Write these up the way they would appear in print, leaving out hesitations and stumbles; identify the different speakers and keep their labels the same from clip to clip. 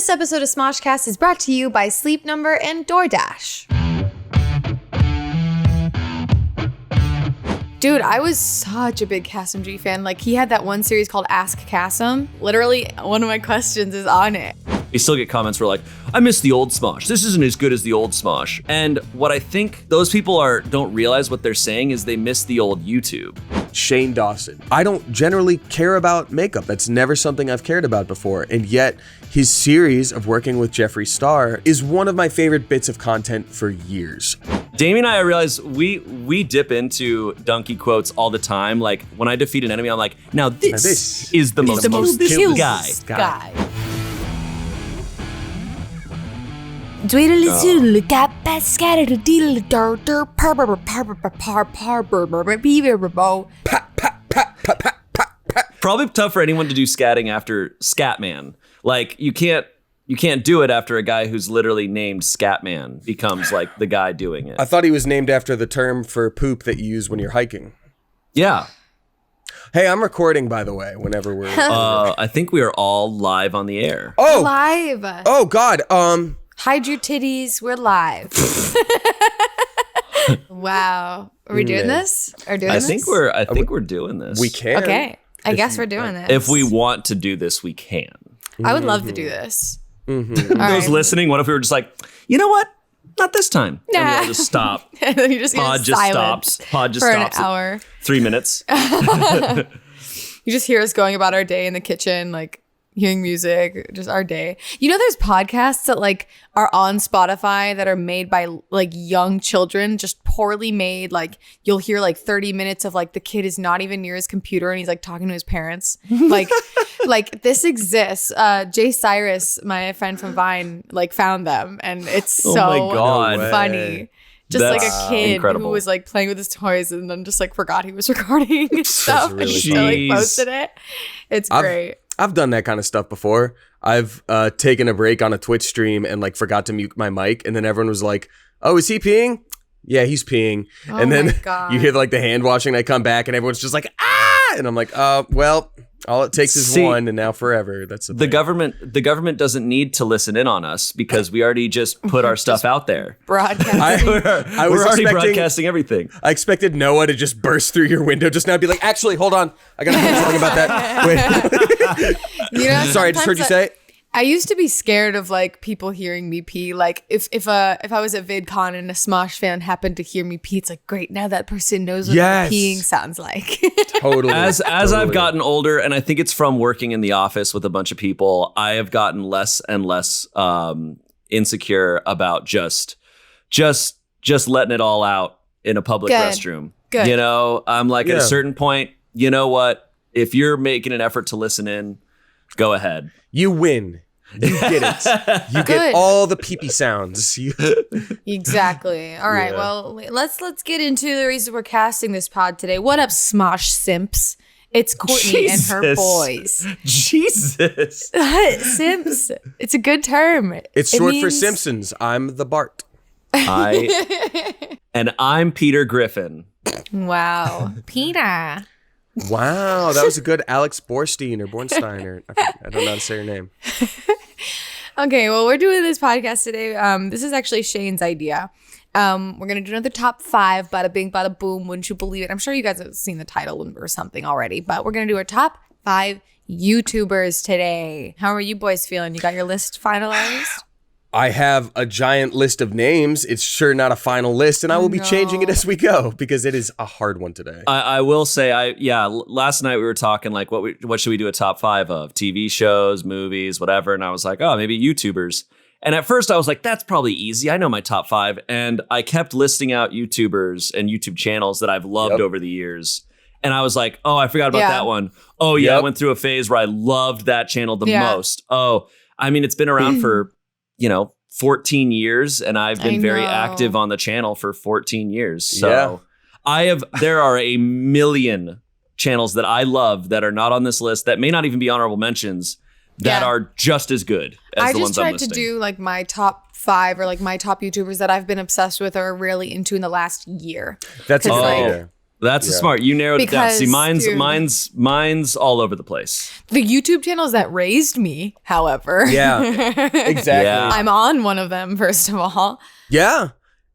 Speaker 1: This episode of SmoshCast is brought to you by Sleep Number and DoorDash. Dude, I was such a big Kassem G fan. Like, he had that one series called Ask Kassem. Literally, one of my questions is on it.
Speaker 2: You still get comments where like, I miss the old Smosh. This isn't as good as the old Smosh. And what I think those people don't realize what they're saying is they miss the old YouTube.
Speaker 3: Shane Dawson. I don't generally care about makeup. That's never something I've cared about before. And yet his series of working with Jeffree Star is one of my favorite bits of content for years.
Speaker 2: Damien and I realize we dip into donkey quotes all the time. Like when I defeat an enemy, I'm like, now this is the most killed guy. Probably tough for anyone to do scatting after Scatman. Like you can't do it after a guy who's literally named Scatman becomes like the guy doing it.
Speaker 3: I thought he was named after the term for poop that you use when you're hiking.
Speaker 2: Yeah.
Speaker 3: Hey, I'm recording, by the way, whenever we're...
Speaker 2: I think we are all live on the air.
Speaker 3: Oh!
Speaker 1: Live!
Speaker 3: Oh, God.
Speaker 1: Hide your titties, we're live. Wow. Are we doing this? I
Speaker 2: think we're doing this.
Speaker 3: We can.
Speaker 1: Okay. I guess we're doing this.
Speaker 2: If we want to do this, we can.
Speaker 1: I would love to do this.
Speaker 3: Mm-hmm.
Speaker 2: Those listening, what if we were just like, you know what? Not this time.
Speaker 1: Nah.
Speaker 2: And we all just stop.
Speaker 1: And then you just
Speaker 2: Pod just stops. Pod just
Speaker 1: for
Speaker 2: stops.
Speaker 1: An hour.
Speaker 2: 3 minutes.
Speaker 1: You just hear us going about our day in the kitchen, like hearing music, just our day. You know, there's podcasts that like are on Spotify that are made by like young children, just poorly made. Like you'll hear like 30 minutes of like the kid is not even near his computer and he's like talking to his parents. Like this exists. Jay Cyrus, my friend from Vine, like found them and it's so funny. Just
Speaker 2: That's
Speaker 1: like a kid
Speaker 2: incredible.
Speaker 1: who was like playing with his toys and then just like forgot he was recording and stuff
Speaker 3: really
Speaker 1: and still like posted it. It's great.
Speaker 3: I've done that kind of stuff before. I've taken a break on a Twitch stream and like forgot to mute my mic, and then everyone was like, "Oh, is he peeing?" Yeah, he's peeing. And then you hear like the hand washing. And I come back and everyone's just like, "Ah!" And I'm like, well, all it takes is one, and now forever. That's the
Speaker 2: government doesn't need to listen in on us because we already just put our stuff out there.
Speaker 1: Broadcasting.
Speaker 2: We're already broadcasting everything.
Speaker 3: I expected Noah to just burst through your window just now and be like, actually, hold on. I got to say something about that. Wait.
Speaker 1: You know,
Speaker 3: sorry, I just heard you say it.
Speaker 1: I used to be scared of like people hearing me pee. Like if I was at VidCon and a Smosh fan happened to hear me pee, it's like, great, now that person knows what peeing sounds like.
Speaker 3: Totally.
Speaker 2: As I've gotten older, and I think it's from working in the office with a bunch of people, I have gotten less and less insecure about just letting it all out in a public restroom.
Speaker 1: Good.
Speaker 2: You know, I'm like at a certain point, you know what? If you're making an effort to listen in, go ahead.
Speaker 3: You win. You get it. You get all the pee-pee sounds.
Speaker 1: Exactly. All right. Well, let's get into the reason we're casting this pod today. What up, Smosh simps? It's Courtney and her boys.
Speaker 2: Jesus.
Speaker 1: Simps. It's a good term.
Speaker 3: It's short for Simpsons. I'm the Bart.
Speaker 2: And I'm Peter Griffin.
Speaker 1: Wow. Peter.
Speaker 3: Wow, that was a good Alex Borstein or Bornstein. I don't know how to say her name.
Speaker 1: Okay, well, we're doing this podcast today. This is actually Shayne's idea. We're going to do another top 5, bada bing, bada boom, wouldn't you believe it? I'm sure you guys have seen the title or something already, but we're going to do our top 5 YouTubers today. How are you boys feeling? You got your list finalized?
Speaker 3: I have a giant list of names. It's sure not a final list, and I will be changing it as we go because it is a hard one today.
Speaker 2: I will say, last night we were talking like what should we do a top 5 of? TV shows, movies, whatever, and I was like, oh, maybe YouTubers. And at first I was like, that's probably easy. I know my top 5, and I kept listing out YouTubers and YouTube channels that I've loved over the years. And I was like, oh, I forgot about that one. Oh, yeah, I went through a phase where I loved that channel the most. Oh, I mean, it's been around for 14 years, and I've been very active on the channel for 14 years. So there are a million channels that I love that are not on this list that may not even be honorable mentions that are just as good as the ones I'm listing. I just tried to
Speaker 1: do like my top 5 or like my top YouTubers that I've been obsessed with or really into in the last year.
Speaker 3: That's a good idea.
Speaker 2: That's smart. You narrowed it down. See,
Speaker 1: Dude,
Speaker 2: mine's all over the place.
Speaker 1: The YouTube channels that raised me, however.
Speaker 3: Yeah, exactly.
Speaker 2: Yeah.
Speaker 1: I'm on one of them, first of all.
Speaker 3: Yeah.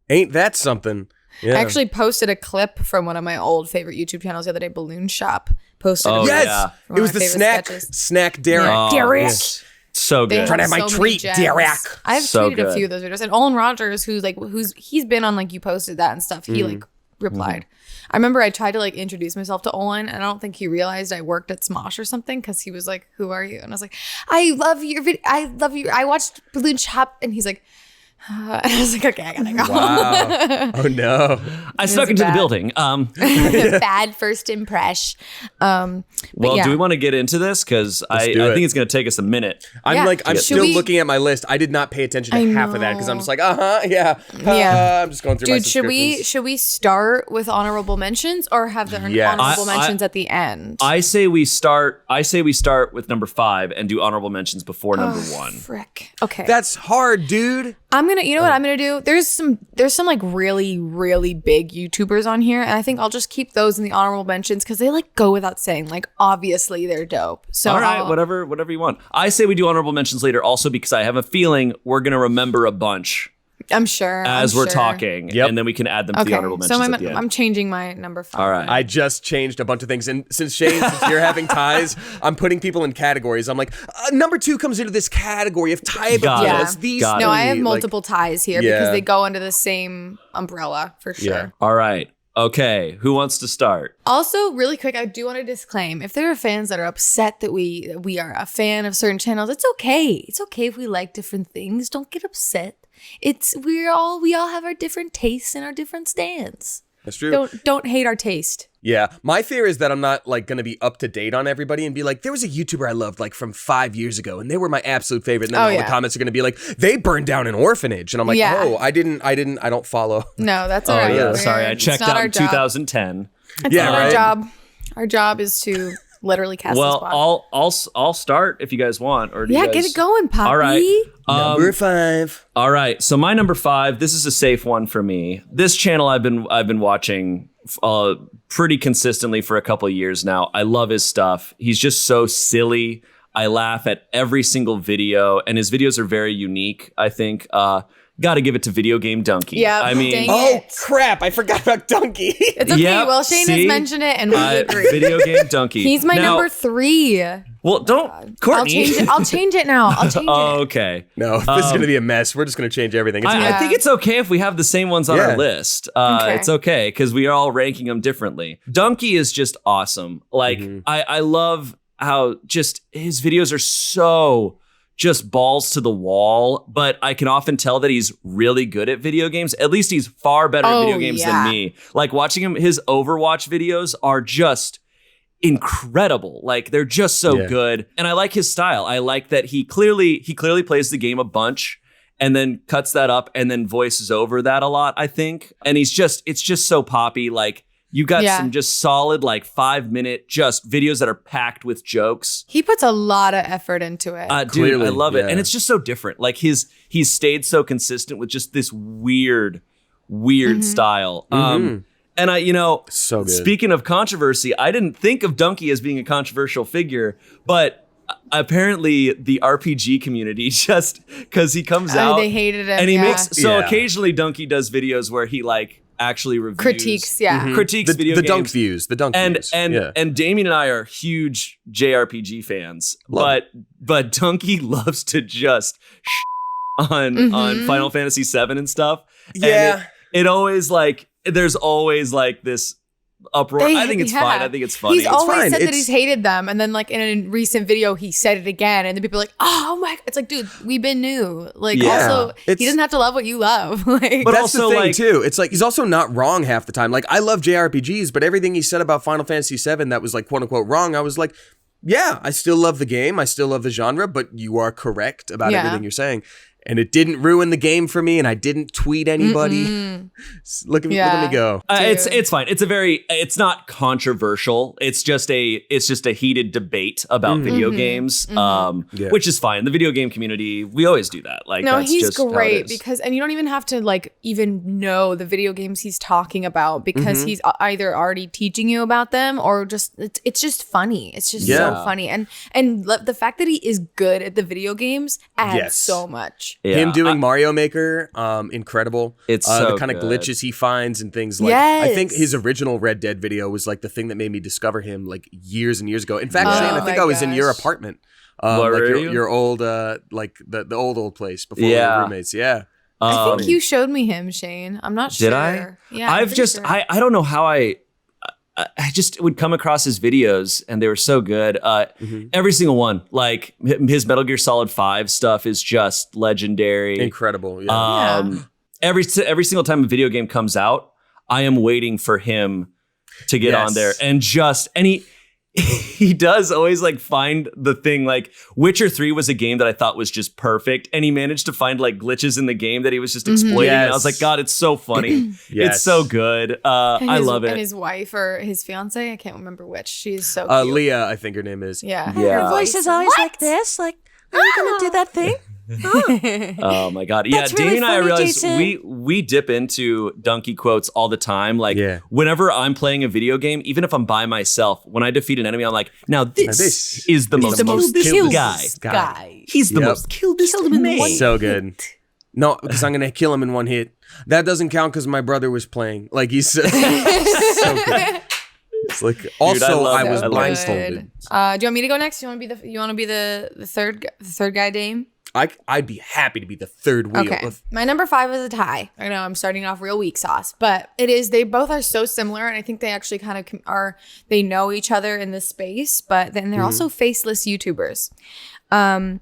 Speaker 3: Ain't that something? Yeah.
Speaker 1: I actually posted a clip from one of my old favorite YouTube channels the other day, Balloon Shop. Posted
Speaker 2: Oh,
Speaker 1: a
Speaker 3: Yes.
Speaker 2: yeah.
Speaker 3: It was the snack Derek.
Speaker 1: Yeah.
Speaker 2: Oh,
Speaker 1: Derek.
Speaker 2: yes. So
Speaker 1: They
Speaker 2: good.
Speaker 1: have
Speaker 3: Trying to have my
Speaker 1: so many
Speaker 3: treat,
Speaker 1: gems.
Speaker 3: Derek.
Speaker 1: I've
Speaker 2: So
Speaker 1: tweeted a
Speaker 2: good.
Speaker 1: few of those videos. And Olin Rogers, he's been on like you posted that and stuff. He like replied. I remember I tried to like introduce myself to Olin, and I don't think he realized I worked at Smosh or something because he was like, "Who are you?" And I was like, "I love your video. I love you. I watched Balloon Shop," and he's like. And I was like, okay, I gotta go.
Speaker 3: Wow. Oh no.
Speaker 2: I snuck into the building.
Speaker 1: Bad first impression.
Speaker 2: Well, do we want to get into this? Because I
Speaker 3: do it.
Speaker 2: think it's going to take us a minute.
Speaker 3: I'm
Speaker 1: Should
Speaker 3: still
Speaker 1: we-
Speaker 3: looking at my list. I did not pay attention to half of that because I'm just like, yeah. I'm just going through my
Speaker 1: Dude, should
Speaker 3: subscriptions.
Speaker 1: we start with honorable mentions or have the
Speaker 3: Yes.
Speaker 1: honorable mentions at the end?
Speaker 2: I say we start with number 5 and do honorable mentions before number 1.
Speaker 1: Frick. Okay.
Speaker 3: That's hard, dude.
Speaker 1: You know what I'm gonna do? There's some like really, really big YouTubers on here, and I think I'll just keep those in the honorable mentions because they like go without saying. Like obviously they're dope. So
Speaker 2: All right, whatever you want. I say we do honorable mentions later also because I have a feeling we're going to remember a bunch
Speaker 1: I'm sure
Speaker 2: as
Speaker 1: I'm
Speaker 2: we're
Speaker 1: sure.
Speaker 2: talking, and then we can add them to the honorable mentions at the end.
Speaker 1: I'm changing my number 5.
Speaker 2: All right.
Speaker 3: I just changed a bunch of things. And since Shayne, since you're having ties, I'm putting people in categories. I'm like, number 2 comes into this category of type
Speaker 2: Got
Speaker 3: of
Speaker 2: it.
Speaker 3: people.
Speaker 1: Yeah.
Speaker 3: It's these
Speaker 2: Got it.
Speaker 1: No, I
Speaker 3: three,
Speaker 1: have
Speaker 3: like-
Speaker 1: multiple ties here
Speaker 3: Yeah.
Speaker 1: because they go under the same umbrella for sure.
Speaker 3: Yeah.
Speaker 2: All right. Okay. Who wants to start?
Speaker 1: Also, really quick, I do want to disclaim: if there are fans that are upset that we are a fan of certain channels, it's okay. It's okay if we like different things. Don't get upset. We all have our different tastes and our different stands.
Speaker 3: That's true.
Speaker 1: Don't hate our taste.
Speaker 3: Yeah. My fear is that I'm not like going to be up to date on everybody and be like, there was a YouTuber I loved like from 5 years ago and they were my absolute favorite. And then all the comments are going to be like, they burned down an orphanage. And I'm like, oh, I don't follow.
Speaker 1: No, that's all right.
Speaker 2: Yeah. Sorry. I
Speaker 1: It's
Speaker 2: checked
Speaker 1: not
Speaker 2: out
Speaker 1: our
Speaker 2: in
Speaker 1: job.
Speaker 2: 2010.
Speaker 1: It's
Speaker 3: Yeah,
Speaker 1: not our
Speaker 3: right.
Speaker 1: job. Our job is to literally cast the spot.
Speaker 2: I'll start if you guys want. Or do you
Speaker 1: Yeah,
Speaker 2: guys...
Speaker 1: get it going, Poppy.
Speaker 2: All right.
Speaker 3: Number 5.
Speaker 2: All right. So my number 5, this is a safe one for me. This channel I've been watching pretty consistently for a couple of years now. I love his stuff. He's just so silly. I laugh at every single video, and his videos are very unique, I think. Got to give it to Video Game Donkey.
Speaker 1: Yeah,
Speaker 2: I mean,
Speaker 1: dang
Speaker 3: Oh,
Speaker 1: it.
Speaker 3: crap. I forgot about Donkey.
Speaker 1: It's okay.
Speaker 2: Yep,
Speaker 1: Well, Shayne
Speaker 2: see?
Speaker 1: has mentioned it, and we agree.
Speaker 2: Video Game Donkey.
Speaker 1: He's my
Speaker 2: Now-
Speaker 1: number 3.
Speaker 2: Well, don't, Courtney.
Speaker 1: I'll change it now. I'll change it.
Speaker 2: Okay.
Speaker 3: No, this is going to be a mess. We're just going to change everything. It's
Speaker 2: I
Speaker 1: Yeah.
Speaker 2: think it's okay if we have the same ones on
Speaker 3: Yeah.
Speaker 2: our list.
Speaker 1: Okay.
Speaker 2: It's okay because we are all ranking them differently. Donkey is just awesome. Like I love how just his videos are so just balls to the wall, but I can often tell that he's really good at video games. At least he's far better at video games than me. Like watching him, his Overwatch videos are just incredible. Like they're just so good. And I like his style. I like that he clearly plays the game a bunch and then cuts that up and then voices over that a lot, I think. And it's just so poppy. Like you got some just solid like 5-minute just videos that are packed with jokes.
Speaker 1: He puts a lot of effort into it.
Speaker 2: Dude,
Speaker 3: Clearly,
Speaker 2: I love it.
Speaker 3: yeah.
Speaker 2: And it's just so different. Like he's stayed so consistent with just this weird style. And
Speaker 3: So good.
Speaker 2: speaking of controversy, I didn't think of Donkey as being a controversial figure, but apparently the RPG community, just because he comes out,
Speaker 1: they hated him.
Speaker 2: and he
Speaker 1: yeah.
Speaker 2: makes so
Speaker 3: Yeah.
Speaker 2: occasionally Donkey does videos where he like actually reviews,
Speaker 1: critiques. Yeah.
Speaker 2: critiques video
Speaker 3: the
Speaker 2: games.
Speaker 3: dunk views. The dunk views.
Speaker 2: And Damien and I are huge JRPG fans, but Donkey loves to just on Final Fantasy VII and stuff.
Speaker 3: Yeah.
Speaker 2: And it always like there's always like this uproar. I think it's fine. I think it's funny.
Speaker 1: He's always
Speaker 3: fine.
Speaker 1: said that
Speaker 3: It's-
Speaker 1: he's hated them, and then like in a recent video, he said it again, and the people are like, "Oh my!" It's like, dude, we've been new. Like,
Speaker 2: Yeah.
Speaker 1: also, he
Speaker 3: It's-
Speaker 1: doesn't have to love what you love. Like,
Speaker 2: But
Speaker 3: That's
Speaker 2: also,
Speaker 3: the thing
Speaker 2: like-
Speaker 3: too. It's like he's also not wrong half the time. Like I love JRPGs, but everything he said about Final Fantasy VII that was like quote unquote wrong, I was like, yeah, I still love the game, I still love the genre, but you are correct about
Speaker 1: Yeah.
Speaker 3: everything you're saying. and it didn't ruin the game for me, and I didn't tweet anybody. Look at me go.
Speaker 2: It's fine. It's not controversial. It's just a heated debate about video games, which is fine. The video game community, we always do that. Like,
Speaker 1: no,
Speaker 2: that's
Speaker 1: he's
Speaker 2: just
Speaker 1: great and you don't even have to like even know the video games he's talking about because he's either already teaching you about them or just it's just funny. It's just so funny, and the fact that he is good at the video games adds so much.
Speaker 3: Yeah. Him doing Mario Maker, incredible.
Speaker 2: It's
Speaker 3: the kind of glitches he finds and things like. I think his original Red Dead video was like the thing that made me discover him like years and years ago. In fact, Shane, I think I was in your apartment, like your old like the old place before we were roommates. Yeah.
Speaker 1: I think you showed me him, Shane. I'm not sure.
Speaker 2: Did I?
Speaker 1: Yeah.
Speaker 2: I don't know how I just would come across his videos and they were so good. Every single one, like his Metal Gear Solid 5 stuff is just legendary.
Speaker 3: Incredible.
Speaker 2: Every single time a video game comes out, I am waiting for him to get on there and he does always like find the thing. Like Witcher 3 was a game that I thought was just perfect, and he managed to find like glitches in the game that he was just exploiting. And I was like, God, it's so funny. It's so good. I love it.
Speaker 1: And his wife or his fiance, I can't remember which. She's so cute.
Speaker 3: Leah, I think her name is.
Speaker 1: Yeah.
Speaker 4: Her voice is always like this. Like, are you gonna do that thing?
Speaker 2: Oh my God. Yeah, Danny and I realize we dip into donkey quotes all the time. Like whenever I'm playing a video game, even if I'm by myself, when I defeat an enemy, I'm like, now this is the most killed guy. He's the most killed man.
Speaker 3: So good. No, because I'm gonna kill him in one hit. That doesn't count because my brother was playing. Like he's so good. It's like also I was blindfolded.
Speaker 1: Do you want me to go next? You want to be the third guy, Dame?
Speaker 3: I'd be happy to be the third wheel.
Speaker 1: Okay. My number 5 is a tie. I know I'm starting off real weak sauce, but they both are so similar, and I think they actually kind of they know each other in this space, but then they're also faceless YouTubers. Prim,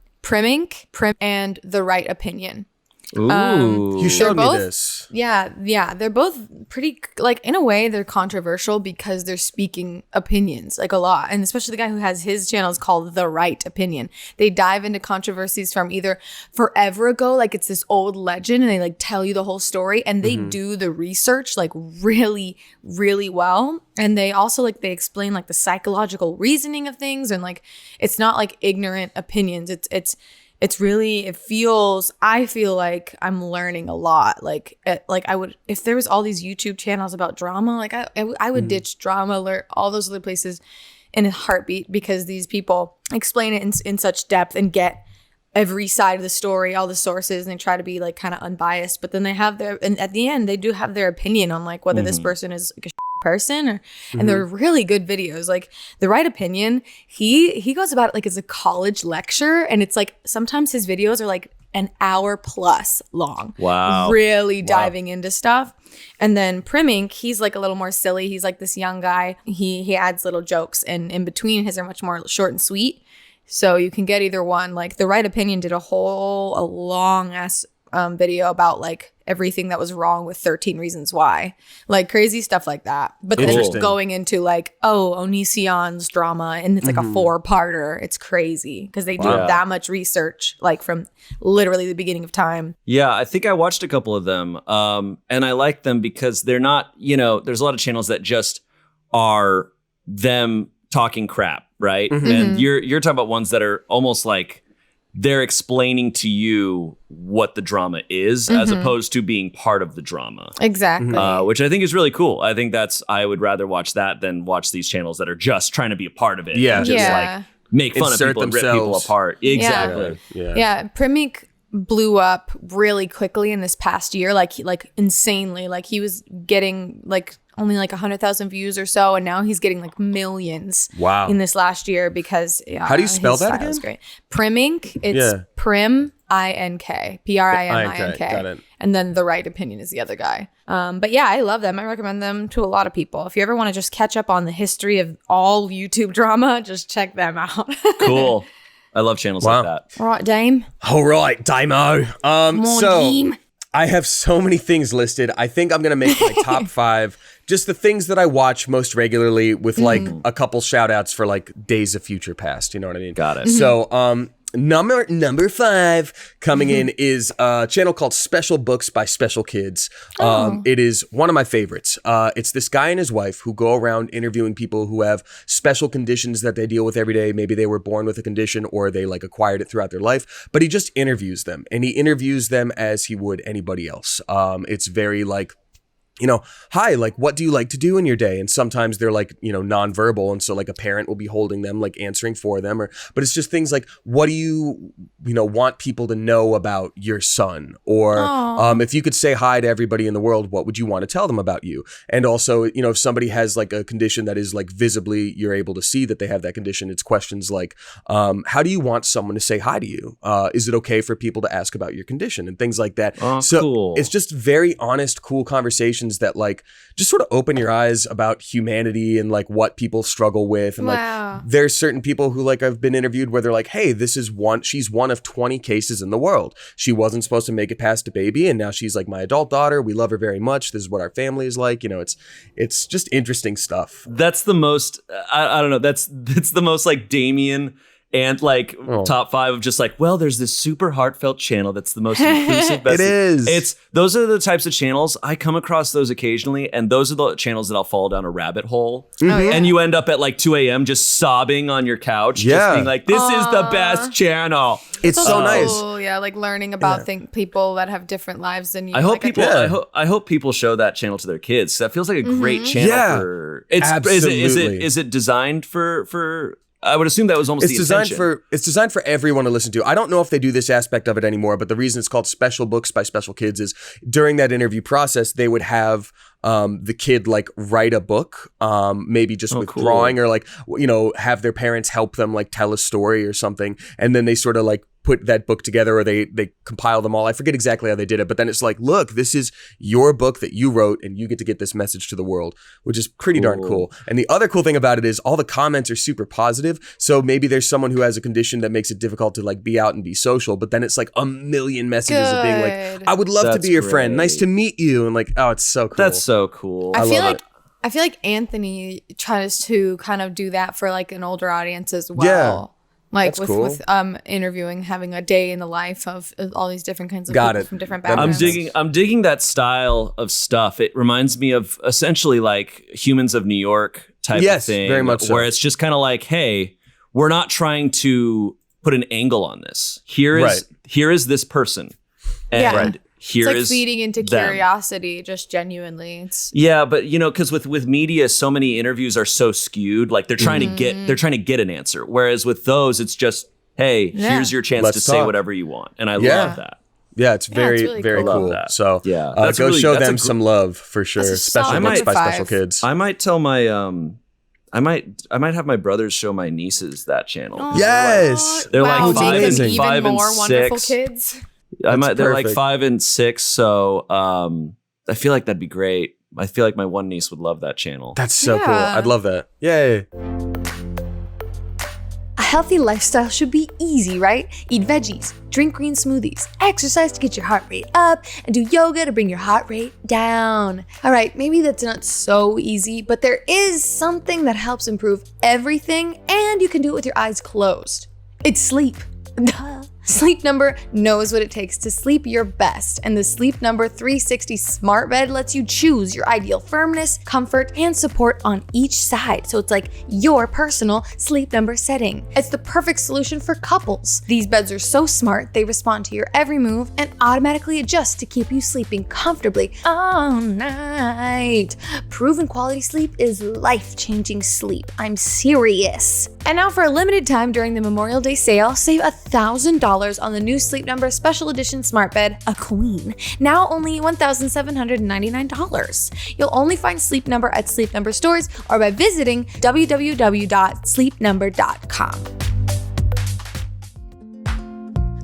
Speaker 1: and The Right Opinion.
Speaker 2: Ooh.
Speaker 3: You showed me this.
Speaker 1: Yeah. They're both pretty, like, in a way, they're controversial because they're speaking opinions, like, a lot. And especially the guy who has his channel is called The Right Opinion. They dive into controversies from either forever ago, like it's this old legend, and they, like, tell you the whole story. And they do the research, like, really, really well. And they also, like, they explain, like, the psychological reasoning of things. And, like, it's not, like, ignorant opinions. It's really, I feel like I'm learning a lot. Like I would, if there was all these YouTube channels about drama, like I would ditch drama, alert, all those other places in a heartbeat, because these people explain it in such depth and get every side of the story, all the sources, and they try to be like kind of unbiased. But then they have and at the end, they do have their opinion on like whether this person is like a person and they're really good videos. Like The Right Opinion, he goes about it like it's a college lecture, and it's like sometimes his videos are like an hour plus long.
Speaker 2: Wow.
Speaker 1: Really diving into stuff. And then Primink, he's like a little more silly. He's like this young guy. He adds little jokes, and in between his are much more short and sweet. So you can get either one. Like The Right Opinion did a long ass video about like everything that was wrong with 13 Reasons Why, like crazy stuff like that. But then going into like, Onision's drama, and it's like a 4-parter. It's crazy because they do that much research, like from literally the beginning of time.
Speaker 2: Yeah, I think I watched a couple of them, and I like them because they're not, there's a lot of channels that just are them talking crap, right? And you're talking about ones that are almost like they're explaining to you what the drama is as opposed to being part of the drama.
Speaker 1: Exactly.
Speaker 2: Which I think is really cool. I think I would rather watch that than watch these channels that are just trying to be a part of it.
Speaker 3: Yeah.
Speaker 2: And just like make fun of people and rip people apart. Exactly.
Speaker 1: Yeah. Primink blew up really quickly in this past year, like insanely. Like he was getting like only like 100,000 views or so, and now he's getting like millions.
Speaker 3: Wow.
Speaker 1: In this last year because
Speaker 3: how do you spell that again?
Speaker 1: Great. Primink. It's Prim INK, PRIMINK.
Speaker 3: Got it.
Speaker 1: And then The Right Opinion is the other guy. But yeah, I love them. I recommend them to a lot of people. If you ever want to just catch up on the history of all YouTube drama, just check them out.
Speaker 2: Cool. I love channels like that.
Speaker 1: All right, Dame.
Speaker 3: All right, Damo.
Speaker 1: Dame.
Speaker 3: I have so many things listed. I think I'm gonna make my top 5. Just the things that I watch most regularly, with like a couple shout outs for like days of future past. You know what I mean?
Speaker 2: Got it.
Speaker 3: So Number 5 coming in is a channel called Special Books by Special Kids. It is one of my favorites. It's this guy and his wife who go around interviewing people who have special conditions that they deal with every day. Maybe they were born with a condition or they like acquired it throughout their life, but he just interviews them, and he interviews them as he would anybody else. It's very like, hi, like, what do you like to do in your day? And sometimes they're like, nonverbal. And so like a parent will be holding them, like answering for them, but it's just things like, what do you want people to know about your son? Or if you could say hi to everybody in the world, what would you want to tell them about you? And also, if somebody has like a condition that is like visibly, you're able to see that they have that condition. It's questions like, how do you want someone to say hi to you? Is it okay for people to ask about your condition and things like that? So cool. It's just very honest, cool conversations that like just sort of open your eyes about humanity and like what people struggle with. And like there's certain people who like I've been interviewed where they're like, hey, she's one of 20 cases in the world. She wasn't supposed to make it past a baby, and now she's like my adult daughter. We love her very much. This is what our family is like. It's just interesting stuff.
Speaker 2: That's the most I don't know. That's the most like Damien and like top 5 of just like, well, there's this super heartfelt channel that's the most inclusive.
Speaker 3: It is.
Speaker 2: Those are the types of channels I come across those occasionally, and those are the channels that I'll fall down a rabbit hole. And you end up at like 2 a.m. just sobbing on your couch, just being like, this is the best channel.
Speaker 3: It's so nice.
Speaker 1: Cool. Yeah, like learning about people that have different lives than you.
Speaker 2: I hope people show that channel to their kids. That feels like a great channel.
Speaker 3: Absolutely.
Speaker 2: Is it designed for I would assume that was almost the intention.
Speaker 3: It's designed for everyone to listen to. I don't know if they do this aspect of it anymore, but the reason it's called Special Books by Special Kids is during that interview process, they would have the kid like write a book, maybe just with drawing, or like, have their parents help them like tell a story or something. And then they sort of like put that book together, or they compile them all. I forget exactly how they did it, but then it's like, look, this is your book that you wrote, and you get to get this message to the world, which is pretty darn cool. And the other cool thing about it is all the comments are super positive. So maybe there's someone who has a condition that makes it difficult to like be out and be social, but then it's like a million messages of being like, I would love to be your friend. Nice to meet you. And like, oh, it's so cool.
Speaker 2: That's so cool.
Speaker 1: I feel like Anthony tries to kind of do that for like an older audience as well.
Speaker 3: Yeah.
Speaker 1: Like with interviewing, having a day in the life of all these different kinds of people from different backgrounds.
Speaker 2: I'm digging that style of stuff. It reminds me of essentially like Humans of New York type of thing. Very much so. Where it's just kind of like, hey, we're not trying to put an angle on this. Here is this person. And here
Speaker 1: it's like feeding into curiosity, just genuinely.
Speaker 2: But because with media, so many interviews are so skewed. Like they're trying to get an answer. Whereas with those, it's just, hey, here's your chance to say whatever you want. And I love that.
Speaker 3: Yeah, it's very, really very cool. So go show them some love for sure. Special Books by Special Kids.
Speaker 2: I might tell my I might have my brothers show my nieces that channel.
Speaker 1: Aww.
Speaker 3: Yes,
Speaker 2: they're like 5 and 6.
Speaker 1: Wonderful kids.
Speaker 2: They're like 5 and 6, so I feel like that'd be great. I feel like my one niece would love that channel.
Speaker 3: That's so cool. I'd love that. Yay.
Speaker 5: A healthy lifestyle should be easy, right? Eat veggies, drink green smoothies, exercise to get your heart rate up, and do yoga to bring your heart rate down. All right, maybe that's not so easy, but there is something that helps improve everything, and you can do it with your eyes closed. It's sleep. Duh. Sleep Number knows what it takes to sleep your best, and the Sleep Number 360 Smart Bed lets you choose your ideal firmness, comfort, and support on each side, so it's like your personal Sleep Number setting. It's the perfect solution for couples. These beds are so smart, they respond to your every move and automatically adjust to keep you sleeping comfortably all night. Proven quality sleep is life-changing sleep. I'm serious. And now for a limited time during the Memorial Day sale, save $1,000 on the new Sleep Number Special Edition Smart Bed, a Queen. Now only $1,799. You'll only find Sleep Number at Sleep Number stores or by visiting www.sleepnumber.com.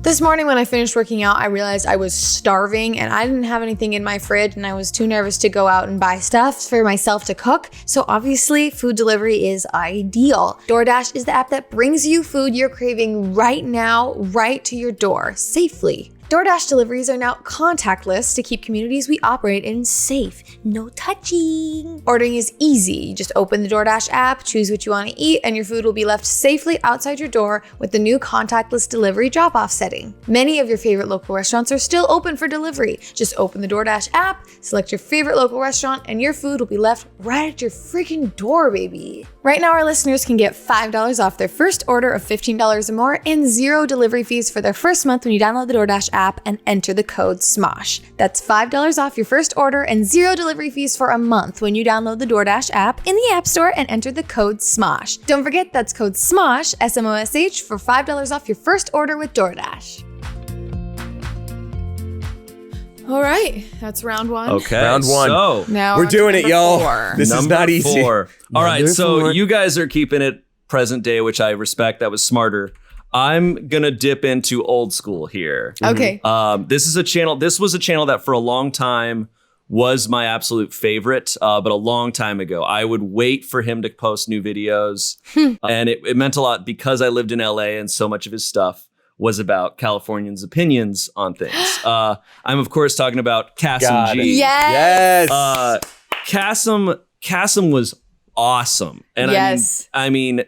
Speaker 5: This morning when I finished working out, I realized I was starving and I didn't have anything in my fridge and I was too nervous to go out and buy stuff for myself to cook. So obviously food delivery is ideal. DoorDash is the app that brings you food you're craving right now, right to your door, safely. DoorDash deliveries are now contactless to keep communities we operate in safe. No touching. Ordering is easy. You just open the DoorDash app, choose what you want to eat, and your food will be left safely outside your door with the new contactless delivery drop-off setting. Many of your favorite local restaurants are still open for delivery. Just open the DoorDash app, select your favorite local restaurant, and your food will be left right at your freaking door, baby. Right now, our listeners can get $5 off their first order of $15 or more and 0 delivery fees for their first month when you download the DoorDash app and enter the code SMOSH. That's $5 off your first order and 0 delivery fees for a month when you download the DoorDash app in the App Store and enter the code SMOSH. Don't forget, that's code SMOSH, SMOSH, for $5 off your first order with DoorDash.
Speaker 1: All right, that's round one.
Speaker 2: Okay,
Speaker 3: round one.
Speaker 2: So
Speaker 1: now
Speaker 3: we're doing it, y'all.
Speaker 1: 4.
Speaker 3: This is not easy.
Speaker 2: 4. All right,
Speaker 3: Number
Speaker 2: so
Speaker 3: 4.
Speaker 2: you guys are keeping it present day, which I respect. That was smarter. I'm gonna dip into old school here.
Speaker 1: Okay.
Speaker 2: This was a channel that for a long time was my absolute favorite, but a long time ago. I would wait for him to post new videos, and it meant a lot because I lived in LA and so much of his stuff was about Californians' opinions on things. I'm of course talking about Kassem G.
Speaker 1: Yes.
Speaker 2: Kassem was awesome. And
Speaker 1: yes.
Speaker 2: I mean,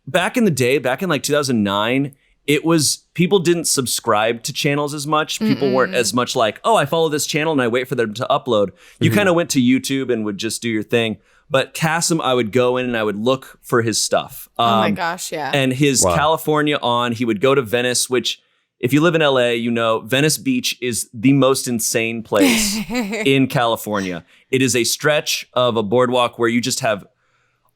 Speaker 2: back in the day, back in like 2009, it was people didn't subscribe to channels as much. People weren't as much like, oh, I follow this channel and I wait for them to upload. You kind of went to YouTube and would just do your thing. But Kassem, I would go in and I would look for his stuff.
Speaker 1: Oh my gosh, yeah.
Speaker 2: And his California on, he would go to Venice, which if you live in LA, you know, Venice Beach is the most insane place in California. It is a stretch of a boardwalk where you just have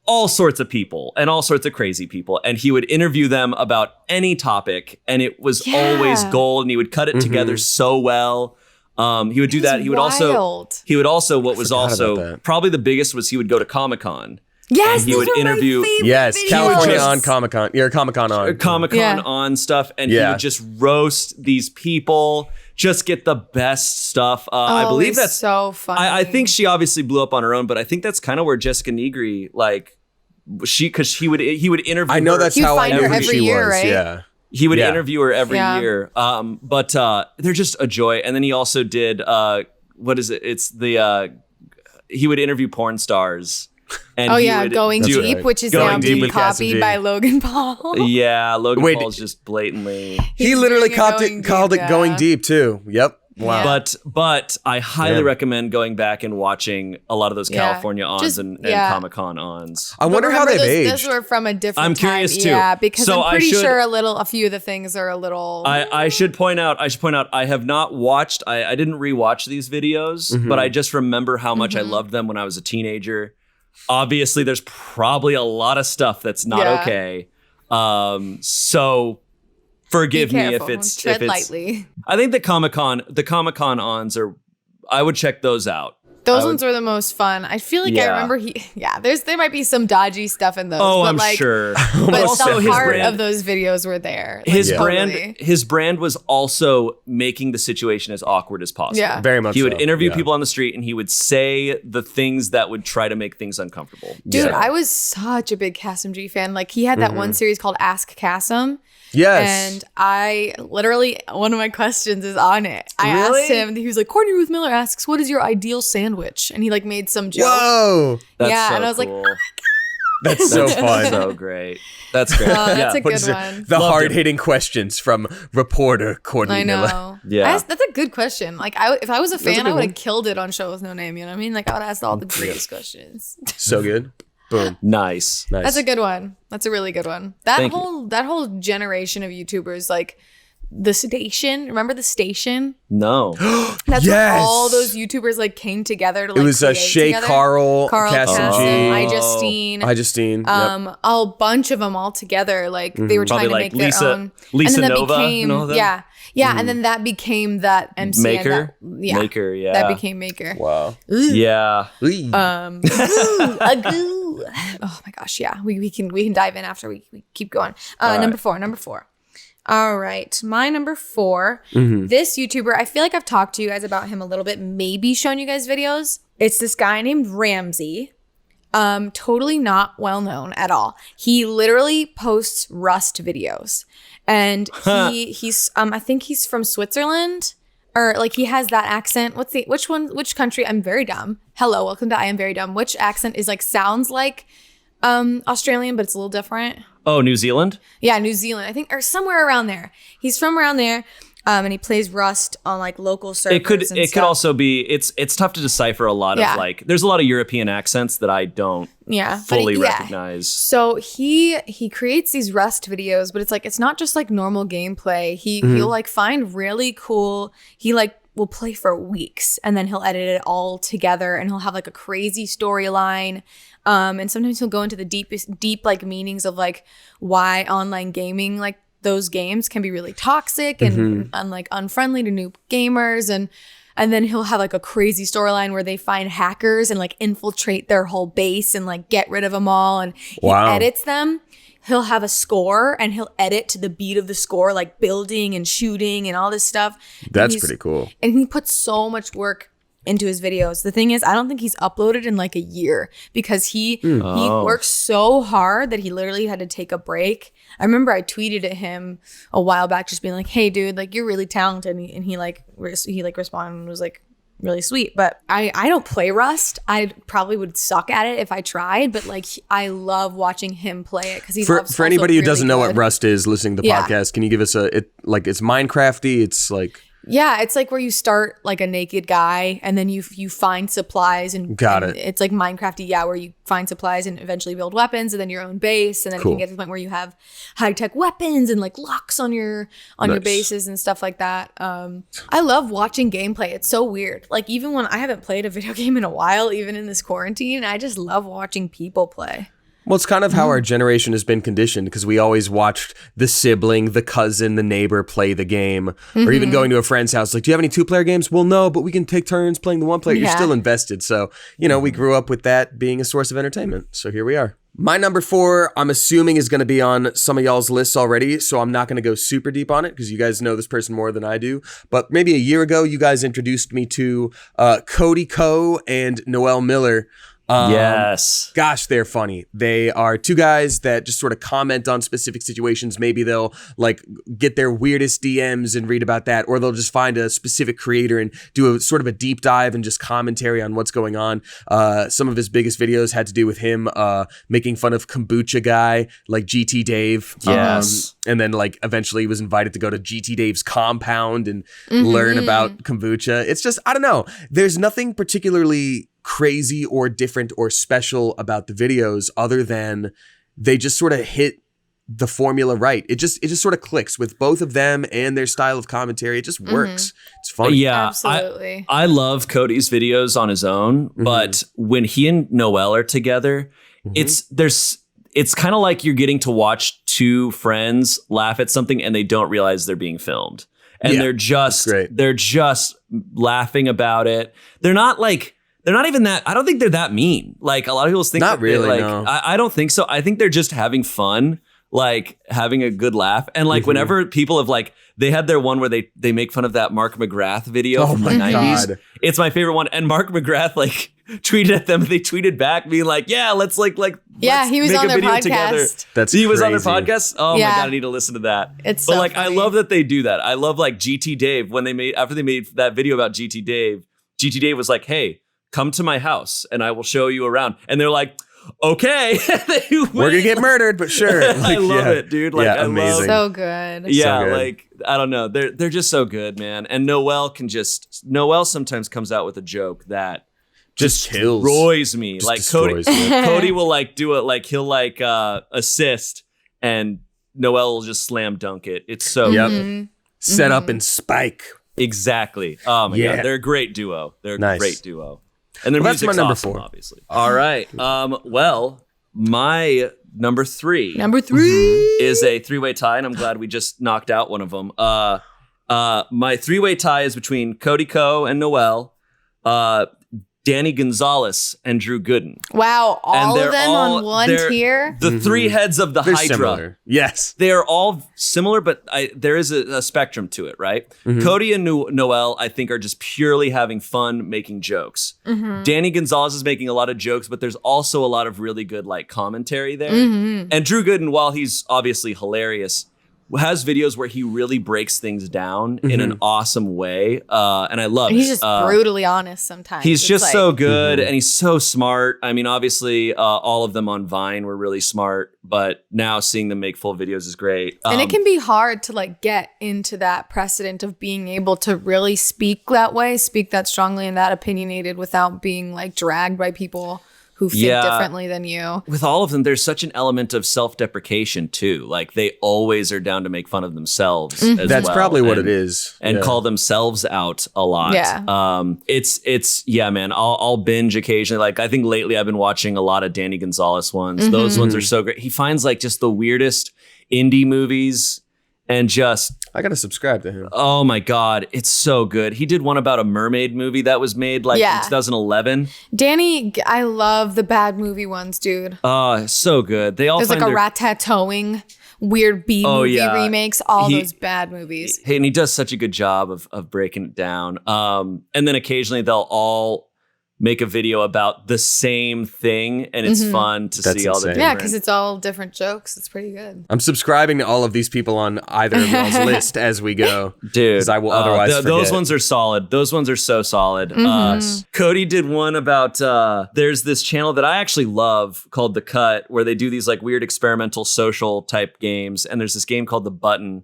Speaker 2: all sorts of people and all sorts of crazy people. And he would interview them about any topic. And it was always gold. And he would cut it together so well. He would do that. He would also, what was also probably the biggest was he would go to Comic-Con.
Speaker 1: Yes,
Speaker 2: he would interview.
Speaker 3: Yes,
Speaker 1: videos.
Speaker 3: California on Comic-Con. You're Comic-Con on.
Speaker 2: Comic-Con on stuff. And he would just roast these people. Just get the best stuff. I believe that's
Speaker 1: so funny.
Speaker 2: I think she obviously blew up on her own, but I think that's kind of where Jessica Negri, like, because he would interview.
Speaker 3: I know
Speaker 2: her.
Speaker 3: that's how I knew who
Speaker 1: every
Speaker 3: she
Speaker 1: year,
Speaker 3: was.
Speaker 1: right?
Speaker 3: Yeah.
Speaker 2: He would interview her every year. But they're just a joy. And then he also did what is it? It's the he would interview porn stars. And
Speaker 1: Going Deep, which is now being copied by Logan Paul.
Speaker 2: Yeah, Logan Paul's just blatantly.
Speaker 3: He literally called it Going Deep too. Yep. Wow.
Speaker 2: But I highly recommend going back and watching a lot of those California ons and Comic-Con ons.
Speaker 3: I wonder how they've aged.
Speaker 1: Those were from a different
Speaker 2: I'm curious
Speaker 1: time.
Speaker 2: too.
Speaker 1: Yeah, because
Speaker 2: so
Speaker 1: I'm pretty sure a few of the things are a little.
Speaker 2: I should point out, I have not watched, I didn't rewatch these videos, but I just remember how much I loved them when I was a teenager. Obviously, there's probably a lot of stuff that's not okay. So forgive me if it's
Speaker 1: tread lightly.
Speaker 2: I think the Comic-Con ons I would check those out.
Speaker 1: Those ones are the most fun. I feel like I remember there might be some dodgy stuff in those.
Speaker 2: Oh,
Speaker 1: but
Speaker 2: I'm sure.
Speaker 1: But
Speaker 2: also
Speaker 1: the heart of those videos were there. Like,
Speaker 2: his brand was also making the situation as awkward as possible.
Speaker 1: Yeah.
Speaker 3: Very much.
Speaker 2: He would interview people on the street and he would say the things that would try to make things uncomfortable.
Speaker 1: Dude, I was such a big Kassem G fan. Like he had that one series called Ask Kassem.
Speaker 3: Yes.
Speaker 1: And I literally, one of my questions is on it. I asked him, he was like, Courtney Ruth Miller asks, what is your ideal sandwich? And he like made some joke.
Speaker 3: Whoa.
Speaker 2: That's so
Speaker 1: and I was
Speaker 2: cool.
Speaker 1: like, oh my God.
Speaker 3: That's so fun.
Speaker 2: So great. That's great.
Speaker 1: That's a good one.
Speaker 3: The hard-hitting questions from reporter Courtney Miller.
Speaker 1: I know.
Speaker 2: Yeah.
Speaker 1: That's a good question. Like if I was a fan, I would have killed it on Show With No Name. You know what I mean? Like I would ask all the greatest questions.
Speaker 3: So good. Boom.
Speaker 2: Nice.
Speaker 1: That's a good one. That's a really good one. That whole generation of YouTubers, like the station. Remember the station?
Speaker 2: No.
Speaker 1: That's where all those YouTubers like came together to like.
Speaker 3: It was Shay,
Speaker 1: Carl,
Speaker 3: Kassem G,
Speaker 1: iJustine.
Speaker 3: Yep.
Speaker 1: A bunch of them all together. Like they were trying to make their own.
Speaker 2: Lisa
Speaker 1: and then
Speaker 2: Nova.
Speaker 1: Became, and then that became that MCN.
Speaker 2: Maker.
Speaker 1: Maker.
Speaker 2: Yeah.
Speaker 1: That became Maker.
Speaker 3: Wow.
Speaker 2: Yeah.
Speaker 1: Oh my gosh, yeah. We can dive in after we keep going. Number four. All right, my number 4. This YouTuber, I feel like I've talked to you guys about him a little bit, maybe shown you guys videos. It's this guy named Ramsey. Totally not well known at all. He literally posts Rust videos. and he's I think he's from Switzerland, or like he has that accent. Which country? I'm very dumb. Hello, welcome to I Am Very Dumb. Which accent is like sounds like Australian, but it's a little different?
Speaker 2: Oh, New Zealand?
Speaker 1: Yeah, New Zealand, I think, or somewhere around there. He's from around there. And he plays Rust on like local servers. It
Speaker 2: could also be it's tough to decipher a lot of like there's a lot of European accents that I don't fully recognize.
Speaker 1: So he creates these Rust videos, but it's not just like normal gameplay. He'll like find really cool. He like will play for weeks and then he'll edit it all together and he'll have like a crazy storyline. And sometimes he'll go into the deep like meanings of like why online gaming like those games can be really toxic and like unfriendly to new gamers, and then he'll have like a crazy storyline where they find hackers and like infiltrate their whole base and like get rid of them all, and he edits them. He'll have a score and he'll edit to the beat of the score, like building and shooting and all this stuff.
Speaker 3: That's pretty cool.
Speaker 1: And he puts so much work into his videos. The thing is, I don't think he's uploaded in like a year because he works so hard that he literally had to take a break. I remember I tweeted at him a while back just being like, hey dude, like you're really talented, and he responded and was like really sweet. But I don't play Rust. I probably would suck at it if I tried, but like I love watching him play it because he's
Speaker 3: for anybody who doesn't know what Rust is listening to the podcast, can you give us it's Minecrafty, it's like
Speaker 1: yeah, it's like where you start like a naked guy and then you find supplies and it's like Minecrafty, where you find supplies and eventually build weapons and then your own base, and then you can get to the point where you have high tech weapons and like locks on your bases and stuff like that. I love watching gameplay. It's so weird. Like even when I haven't played a video game in a while, even in this quarantine, I just love watching people play.
Speaker 3: Well, it's kind of how our generation has been conditioned because we always watched the sibling, the cousin, the neighbor play the game, or even going to a friend's house. Like, do you have any 2-player games? Well, no, but we can take turns playing the 1-player. You're still invested. So, we grew up with that being a source of entertainment. So here we are. My number 4, I'm assuming is going to be on some of y'all's lists already. So I'm not going to go super deep on it because you guys know this person more than I do. But maybe a year ago, you guys introduced me to Cody Ko and Noel Miller.
Speaker 2: Yes.
Speaker 3: Gosh, they're funny. They are 2 guys that just sort of comment on specific situations. Maybe they'll like get their weirdest DMs and read about that, or they'll just find a specific creator and do a sort of a deep dive and just commentary on what's going on. Some of his biggest videos had to do with him making fun of kombucha guy, like GT Dave.
Speaker 2: Yes.
Speaker 3: And then like eventually he was invited to go to GT Dave's compound and learn about kombucha. It's just, I don't know. There's nothing particularly crazy or different or special about the videos other than they just sort of hit the formula right. It just sort of clicks with both of them and their style of commentary. It just works. It's funny.
Speaker 2: Yeah,
Speaker 1: absolutely.
Speaker 2: I love Cody's videos on his own, but when he and Noel are together, it's kind of like you're getting to watch 2 friends laugh at something and they don't realize they're being filmed. And they're just laughing about it. They're not even that. I don't think they're that mean. Like a lot of people think.
Speaker 3: Not really.
Speaker 2: Like,
Speaker 3: no.
Speaker 2: I don't think so. I think they're just having fun, like having a good laugh. And like whenever people have like, they had their one where they make fun of that Mark McGrath video from the 90s. God. It's my favorite one. And Mark McGrath like tweeted at them. They tweeted back being like, yeah, let's
Speaker 1: he was on their podcast.
Speaker 3: Together.
Speaker 2: He was on their podcast. Oh my God, I need to listen to that.
Speaker 1: It's
Speaker 2: but I love that they do that. I love like GT Dave after they made that video about GT Dave was like, hey, come to my house and I will show you around. And they're like, okay.
Speaker 3: We're going to get murdered, but sure.
Speaker 2: Like, I love it, dude. Like,
Speaker 3: amazing.
Speaker 1: So good.
Speaker 2: Yeah,
Speaker 3: so good.
Speaker 2: like, I don't know. They're just so good, man. And Noel sometimes comes out with a joke that just
Speaker 3: kills.
Speaker 2: Destroys me.
Speaker 3: Just
Speaker 2: like
Speaker 3: destroys
Speaker 2: Cody will like do it, like he'll like assist and Noel will just slam dunk it. It's so good.
Speaker 3: Set up and spike.
Speaker 2: Exactly. Oh my God. They're a great duo. They're a great duo. And their music's
Speaker 3: that's my number
Speaker 2: awesome,
Speaker 3: 4.
Speaker 2: obviously. All right. Well, my number 3.
Speaker 1: Number 3
Speaker 2: is a 3-way tie, and I'm glad we just knocked out one of them. My 3-way tie is between Cody Ko and Noel, Danny Gonzalez and Drew Gooden.
Speaker 1: Wow, all of them on one tier?
Speaker 2: The 3 heads of the
Speaker 3: They're
Speaker 2: Hydra.
Speaker 3: Similar. Yes.
Speaker 2: They are all similar, but there is a spectrum to it, right? Cody and Noel, I think, are just purely having fun making jokes. Danny Gonzalez is making a lot of jokes, but there's also a lot of really good like commentary there. And Drew Gooden, while he's obviously hilarious, has videos where he really breaks things down in an awesome way. And I love it.
Speaker 1: He's just brutally honest sometimes.
Speaker 2: He's
Speaker 1: It's
Speaker 2: just
Speaker 1: like,
Speaker 2: so good and he's so smart. I mean, obviously, all of them on Vine were really smart, but now seeing them make full videos is great.
Speaker 1: And it can be hard to like get into that precedent of being able to really speak that way, speak that strongly and that opinionated without being like dragged by people who think differently than you.
Speaker 2: With all of them, there's such an element of self-deprecation too. Like they always are down to make fun of themselves as
Speaker 3: That's
Speaker 2: well.
Speaker 3: probably what it is.
Speaker 2: And call themselves out a lot.
Speaker 1: Yeah.
Speaker 2: It's man, I'll binge occasionally. Like I think lately I've been watching a lot of Danny Gonzalez ones. Those ones are so great. He finds like just the weirdest indie movies and just
Speaker 3: I gotta subscribe to him.
Speaker 2: oh my God, it's so good. He did one about a mermaid movie that was made like in 2011.
Speaker 1: Danny, I love the bad movie ones, dude.
Speaker 2: So good. They all
Speaker 1: There's like a rat-tat-towing, weird B movie remakes, all those bad movies.
Speaker 2: And he does such a good job of breaking it down. And then occasionally they'll all make a video about the same thing, and it's fun to see all the different.
Speaker 1: Yeah, because it's all different jokes. It's pretty good.
Speaker 3: I'm subscribing to all of these people on either of y'all's list as we go.
Speaker 2: Dude,
Speaker 3: because I will otherwise forget.
Speaker 2: Those ones are solid. Those ones are so solid. Cody did one about, there's this channel that I actually love called The Cut, where they do these like weird experimental social type games. And there's this game called The Button,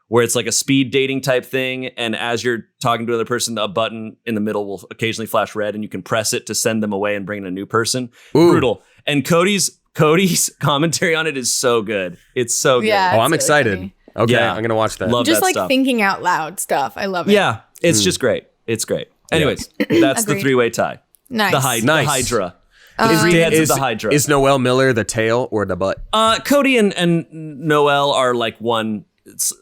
Speaker 2: where it's like a speed dating type thing. And as you're talking to another person, a button in the middle will occasionally flash red and you can press it to send them away and bring in a new person. Ooh. Brutal. And Cody's commentary on it is so good. It's so good.
Speaker 1: Yeah,
Speaker 3: I'm excited.
Speaker 1: Funny.
Speaker 3: Okay, I'm going to watch that.
Speaker 2: Love
Speaker 1: just
Speaker 2: that
Speaker 1: like
Speaker 2: stuff.
Speaker 1: thinking out loud stuff. I love it.
Speaker 2: Yeah, it's just great. It's great. Anyways, that's the three-way tie.
Speaker 1: Nice.
Speaker 2: The Hydra.
Speaker 3: Is
Speaker 2: the Hydra.
Speaker 3: Is Noel Miller the tail or the butt?
Speaker 2: Cody and Noel are like one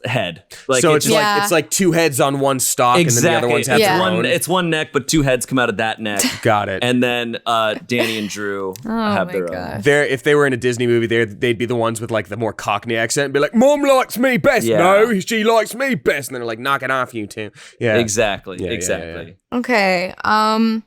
Speaker 2: head. Like
Speaker 3: so it's like two heads on one stalk, and then the other ones have their own.
Speaker 2: It's one neck, but two heads come out of that neck.
Speaker 3: Got it.
Speaker 2: And then Danny and Drew have their own.
Speaker 3: If they were in a Disney movie, they'd be the ones with like the more Cockney accent, and be like, "Mom likes me best."
Speaker 2: Yeah.
Speaker 3: No, she likes me best, and then they're like, "Knock it off, you two." Yeah,
Speaker 2: Exactly.
Speaker 3: Yeah.
Speaker 1: Okay. I'm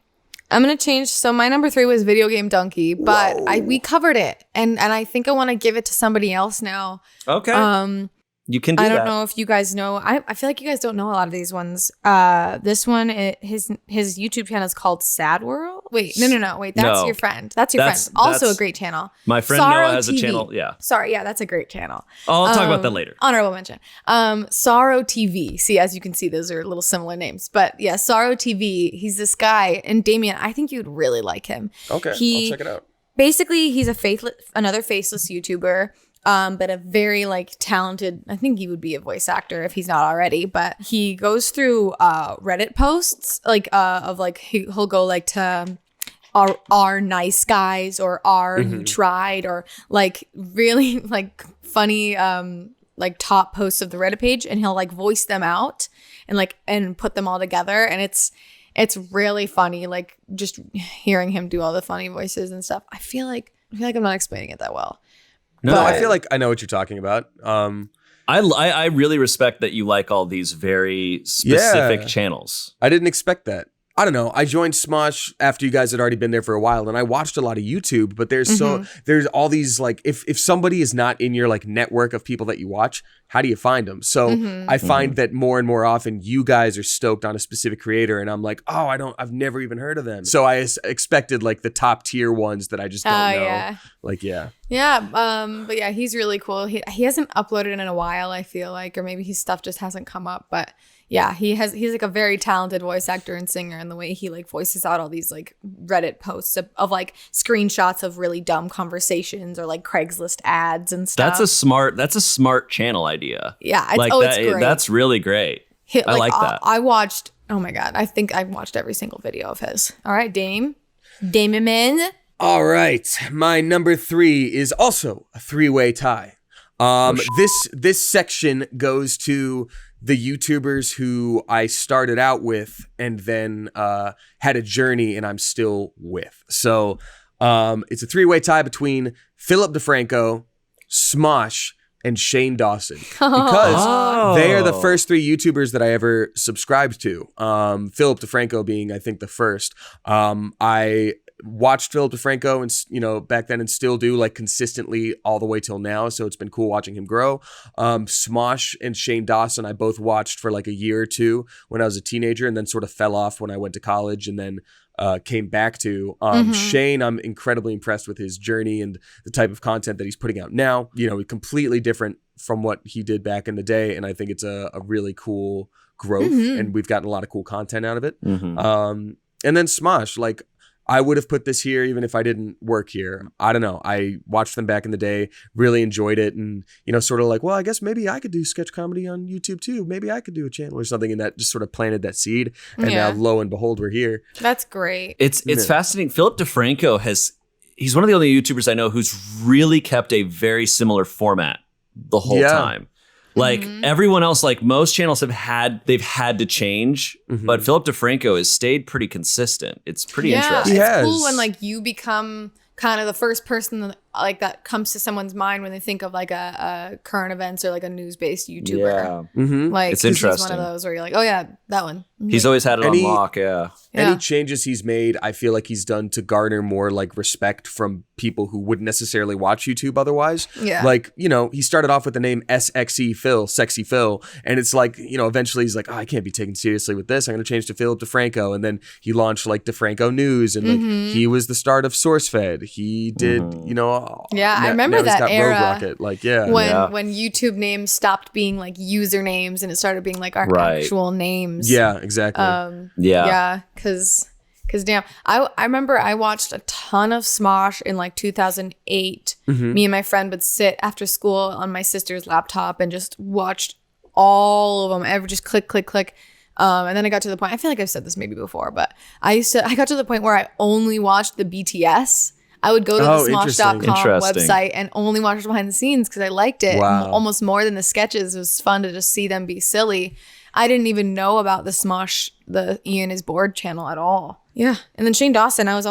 Speaker 1: gonna change. So my number 3 was Video Game Donkey, but we covered it, and I think I want to give it to somebody else now.
Speaker 2: Okay. You can do that.
Speaker 1: I don't know if you guys know. I feel like you guys don't know a lot of these ones. This one, his YouTube channel is called Sad World. Wait, no. Wait, that's your friend. That's your friend. Also a great channel.
Speaker 2: My friend
Speaker 1: Sorrow
Speaker 2: Noah has
Speaker 1: TV.
Speaker 2: a channel. Yeah.
Speaker 1: Sorry, yeah, that's a great channel.
Speaker 2: I'll talk about that later.
Speaker 1: Honorable mention. Sorrow TV. See, as you can see, those are little similar names. But yeah, Sorrow TV. He's this guy. And Damien, I think you'd really like him.
Speaker 3: Okay, I'll check it out.
Speaker 1: Basically, he's another faceless YouTuber. But a very like talented, I think he would be a voice actor if he's not already, but he goes through Reddit posts like of like he'll go like to are nice guys or are you tried or like really like funny like top posts of the Reddit page, and he'll like voice them out and put them all together, and it's really funny, like just hearing him do all the funny voices and stuff. I feel like I'm not explaining it that well.
Speaker 3: No, I feel like I know what you're talking about.
Speaker 2: I really respect that you like all these very specific channels.
Speaker 3: I didn't expect that. I don't know. I joined Smosh after you guys had already been there for a while, and I watched a lot of YouTube, but there's all these like if somebody is not in your like network of people that you watch, how do you find them? So I find that more and more often you guys are stoked on a specific creator, and I'm like, oh, I've never even heard of them. So I expected like the top tier ones that I just don't know.
Speaker 1: Yeah.
Speaker 3: Like
Speaker 1: but yeah, he's really cool. He hasn't uploaded in a while, I feel like, or maybe his stuff just hasn't come up, but yeah, he's like a very talented voice actor and singer, and the way he like voices out all these like Reddit posts of like screenshots of really dumb conversations or like Craigslist ads and stuff.
Speaker 2: That's a smart channel idea.
Speaker 1: Yeah,
Speaker 2: it's
Speaker 1: great.
Speaker 2: That's really great. I like that.
Speaker 1: I watched. Oh my god, I think I watched every single video of his. All right, Damien.
Speaker 3: All right, my number 3 is also a 3-way tie. This section goes to the YouTubers who I started out with and then had a journey and I'm still with. So it's a 3-way tie between Philip DeFranco, Smosh, and Shane Dawson, because they are the first 3 YouTubers that I ever subscribed to. Philip DeFranco being, I think, the first. I watched Philip DeFranco and back then and still do like consistently all the way till now. So it's been cool watching him grow. Smosh and Shayne Dawson, I both watched for like a year or two when I was a teenager, and then sort of fell off when I went to college, and then came back to. Shayne, I'm incredibly impressed with his journey and the type of content that he's putting out now. Completely different from what he did back in the day, and I think it's a really cool growth, and we've gotten a lot of cool content out of it. And then Smosh, like, I would have put this here even if I didn't work here. I don't know. I watched them back in the day, really enjoyed it, and sort of like, well, I guess maybe I could do sketch comedy on YouTube too. Maybe I could do a channel or something, and that just sort of planted that seed. And now, lo and behold, we're here.
Speaker 1: That's great.
Speaker 2: It's fascinating. Philip DeFranco he's one of the only YouTubers I know who's really kept a very similar format the whole time. Like everyone else, like most channels they've had to change, but Philip DeFranco has stayed pretty consistent. It's pretty interesting.
Speaker 1: It's cool when like you become kind of the first person that comes to someone's mind when they think of like a current events or like a news-based YouTuber. Like
Speaker 2: it's interesting.
Speaker 1: He's one of those where you're like, oh yeah, that one.
Speaker 2: He's always had it on lock.
Speaker 3: Any changes he's made, I feel like he's done to garner more like respect from people who wouldn't necessarily watch YouTube otherwise. Like, he started off with the name SXE Phil, Sexy Phil. And it's like, eventually he's like, oh, I can't be taken seriously with this. I'm going to change to Philip DeFranco. And then he launched like DeFranco News, and like he was the start of SourceFed. He did,
Speaker 1: I remember that era.
Speaker 3: Like,
Speaker 1: when YouTube names stopped being like usernames and it started being like our actual names.
Speaker 3: Yeah, exactly.
Speaker 1: Because damn, I remember I watched a ton of Smosh in like 2008. Me and my friend would sit after school on my sister's laptop and just watched all of them. Just click. And then I got to the point, I feel like I've said this maybe before, but I got to the point where I only watched the BTS. I would go to the Smosh.com website and only watch behind the scenes because I liked it almost more than the sketches. It was fun to just see them be silly. I didn't even know about the Smosh, the Ian is Bored channel at all. Yeah. And then Shayne Dawson, I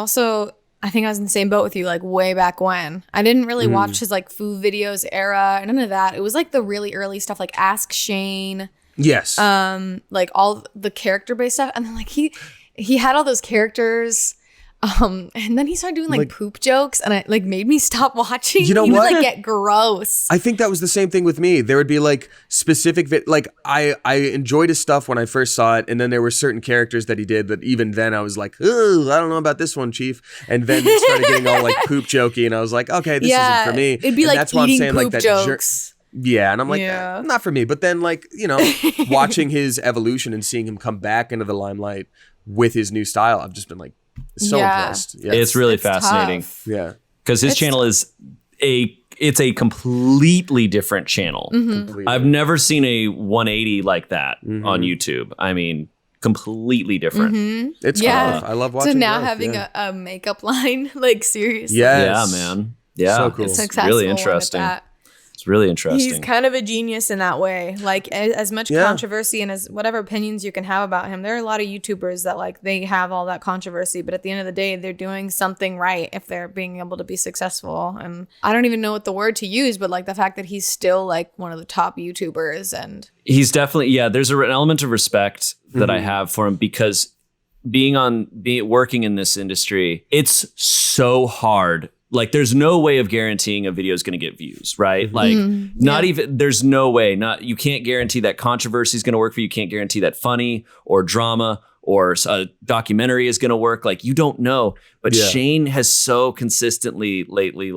Speaker 1: think I was in the same boat with you, like way back when. I didn't really watch his like food videos era, none of that. It was like the really early stuff, like Ask Shayne.
Speaker 3: Yes.
Speaker 1: Like all the character-based stuff. And then like he had all those characters. And then he started doing like poop jokes, and it like made me stop watching.
Speaker 3: You know
Speaker 1: he
Speaker 3: what?
Speaker 1: would like get gross.
Speaker 3: I think that was the same thing with me. There would be like specific like I enjoyed his stuff when I first saw it, and then there were certain characters that he did that even then I was like, oh, I don't know about this one, Chief. And then it started getting all like poop jokey, and I was like, okay, this isn't for me.
Speaker 1: It'd be
Speaker 3: and
Speaker 1: like
Speaker 3: that's
Speaker 1: eating
Speaker 3: why I'm saying,
Speaker 1: poop
Speaker 3: like, that
Speaker 1: jokes.
Speaker 3: And I'm like, not for me. But then like, watching his evolution and seeing him come back into the limelight with his new style, I've just been like, so impressed. Yeah.
Speaker 2: It's really fascinating.
Speaker 1: Tough.
Speaker 3: Yeah.
Speaker 2: Because his channel is it's a completely different channel.
Speaker 3: Completely.
Speaker 2: I've never seen a 180 like that on YouTube. I mean, completely different.
Speaker 3: It's tough. I love watching
Speaker 1: So now
Speaker 3: growth,
Speaker 1: having a makeup line, like seriously.
Speaker 3: Yes.
Speaker 2: Yeah, man. Yeah.
Speaker 3: So cool.
Speaker 1: It's
Speaker 2: really interesting. It's really interesting.
Speaker 1: He's kind of a genius in that way. Like as much controversy and as whatever opinions you can have about him, there are a lot of YouTubers that like they have all that controversy, but at the end of the day, they're doing something right if they're being able to be successful. And I don't even know what the word to use, but like the fact that he's still like one of the top YouTubers, and
Speaker 2: he's definitely, there's an element of respect that I have for him, because working in this industry, it's so hard. Like, there's no way of guaranteeing a video is going to get views, right? Like, there's no way. You can't guarantee that controversy is going to work for you. You can't guarantee that funny or drama or a documentary is going to work. Like, you don't know. But Shayne has so consistently lately,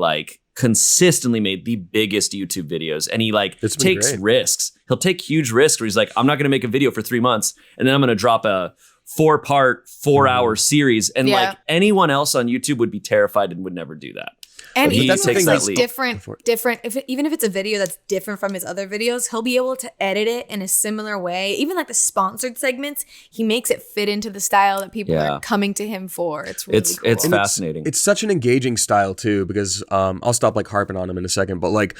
Speaker 2: consistently made the biggest YouTube videos. And he takes risks. He'll take huge risks where he's like, I'm not going to make a video for 3 months, and then I'm going to drop a 4-part, 4-hour series. And like anyone else on YouTube would be terrified and would never do that.
Speaker 1: And even if it's like different, even if it's a video that's different from his other videos, he'll be able to edit it in a similar way. Even like the sponsored segments, he makes it fit into the style that people are coming to him for. It's really cool.
Speaker 2: It's fascinating.
Speaker 3: It's such an engaging style too, because I'll stop like harping on him in a second, but like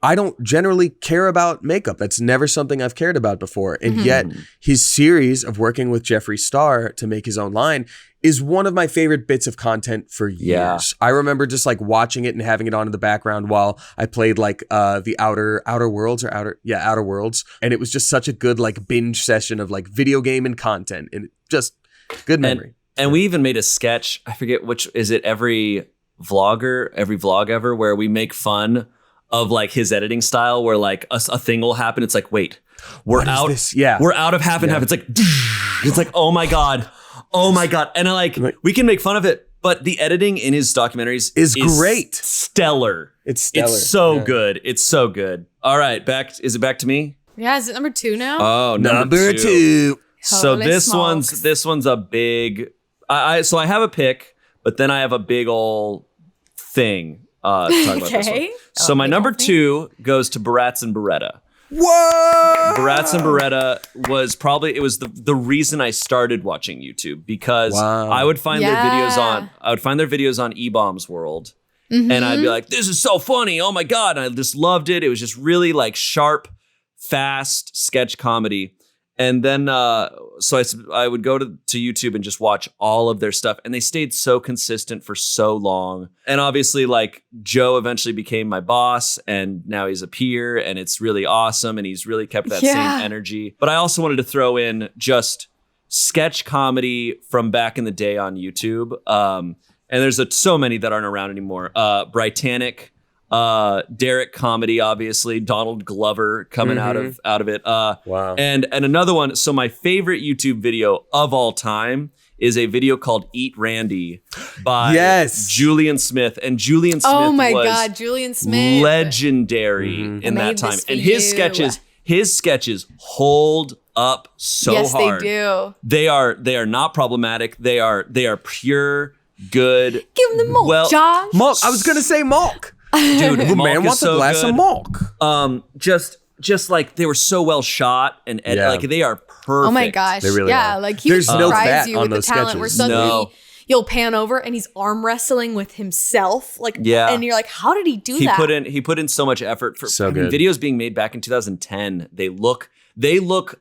Speaker 3: I don't generally care about makeup. That's never something I've cared about before. And yet his series of working with Jeffree Star to make his own line is one of my favorite bits of content for years. I remember just like watching it and having it on in the background while I played like the Outer Worlds. And it was just such a good like binge session of like video game and content, and just good memory.
Speaker 2: And we even made a sketch. I forget which is it. Every vlog ever, where we make fun of like his editing style, where like a thing will happen. It's like, wait, we're out of half and half. It's like, oh my god. And we can make fun of it, but the editing in his documentaries is great, stellar. It's so good. It's so good. All right, is it back to me?
Speaker 1: Yeah, is it number 2 now?
Speaker 2: Oh, number two. So
Speaker 1: Holy
Speaker 2: this
Speaker 1: smokes.
Speaker 2: one's a big. So I have a pick, but then I have a big ol' thing to talk about this one. So my number 2 goes to Barats and Beretta.
Speaker 3: Whoa!
Speaker 2: Barats and Beretta was the reason I started watching YouTube, because I would find their videos on eBomb's World, and I'd be like, this is so funny, oh my god, and I just loved it. It was just really like sharp, fast sketch comedy. And then so I would go to YouTube and just watch all of their stuff, and they stayed so consistent for so long. And obviously, like, Joe eventually became my boss, and now he's a peer, and it's really awesome, and he's really kept that same energy. But I also wanted to throw in just sketch comedy from back in the day on YouTube. And there's so many that aren't around anymore. Britannic. Derek comedy, obviously, Donald Glover coming out of it.
Speaker 3: Wow.
Speaker 2: And another one. So my favorite YouTube video of all time is a video called Eat Randy by Julian Smith. And Julian Smith was
Speaker 1: Julian Smith,
Speaker 2: legendary in that time. And his sketches hold up so hard. Yes, they
Speaker 1: do.
Speaker 2: They are not problematic. They are pure, good.
Speaker 1: Give them the milk, Josh.
Speaker 3: Milk. I was gonna say milk.
Speaker 2: Dude,
Speaker 3: the man wants a glass of milk.
Speaker 2: Just like they were so well shot and like they are perfect.
Speaker 1: Oh my gosh, they really are. Like he would surprise you with the talent. Where suddenly you'll pan over and he's arm wrestling with himself, like, and you're like, how did he do that?
Speaker 2: He put in so much effort for
Speaker 3: good.
Speaker 2: Videos being made back in 2010. They look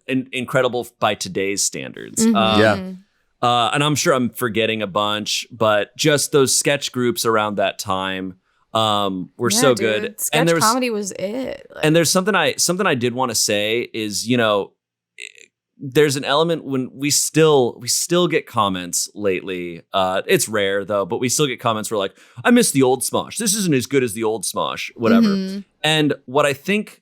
Speaker 2: incredible by today's standards. And I'm sure I'm forgetting a bunch, but just those sketch groups around that time. Were so good.
Speaker 1: Sketch comedy was it. Like,
Speaker 2: and there's something I did want to say is, there's an element when we still get comments lately. It's rare though, but we still get comments where like, I miss the old Smosh. This isn't as good as the old Smosh, whatever. And what I think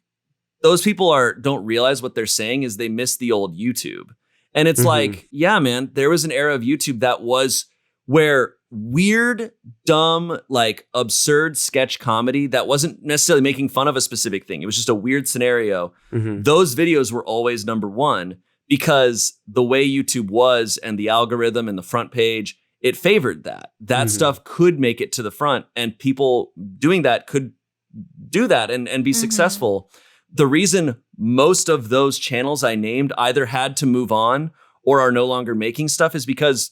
Speaker 2: those people don't realize what they're saying is they miss the old YouTube. And it's like, yeah, man, there was an era of YouTube that was where weird, dumb, like absurd sketch comedy that wasn't necessarily making fun of a specific thing. It was just a weird scenario. Those videos were always number 1 because the way YouTube was and the algorithm and the front page, it favored that. That stuff could make it to the front, and people doing that could do that and be successful. The reason most of those channels I named either had to move on or are no longer making stuff is because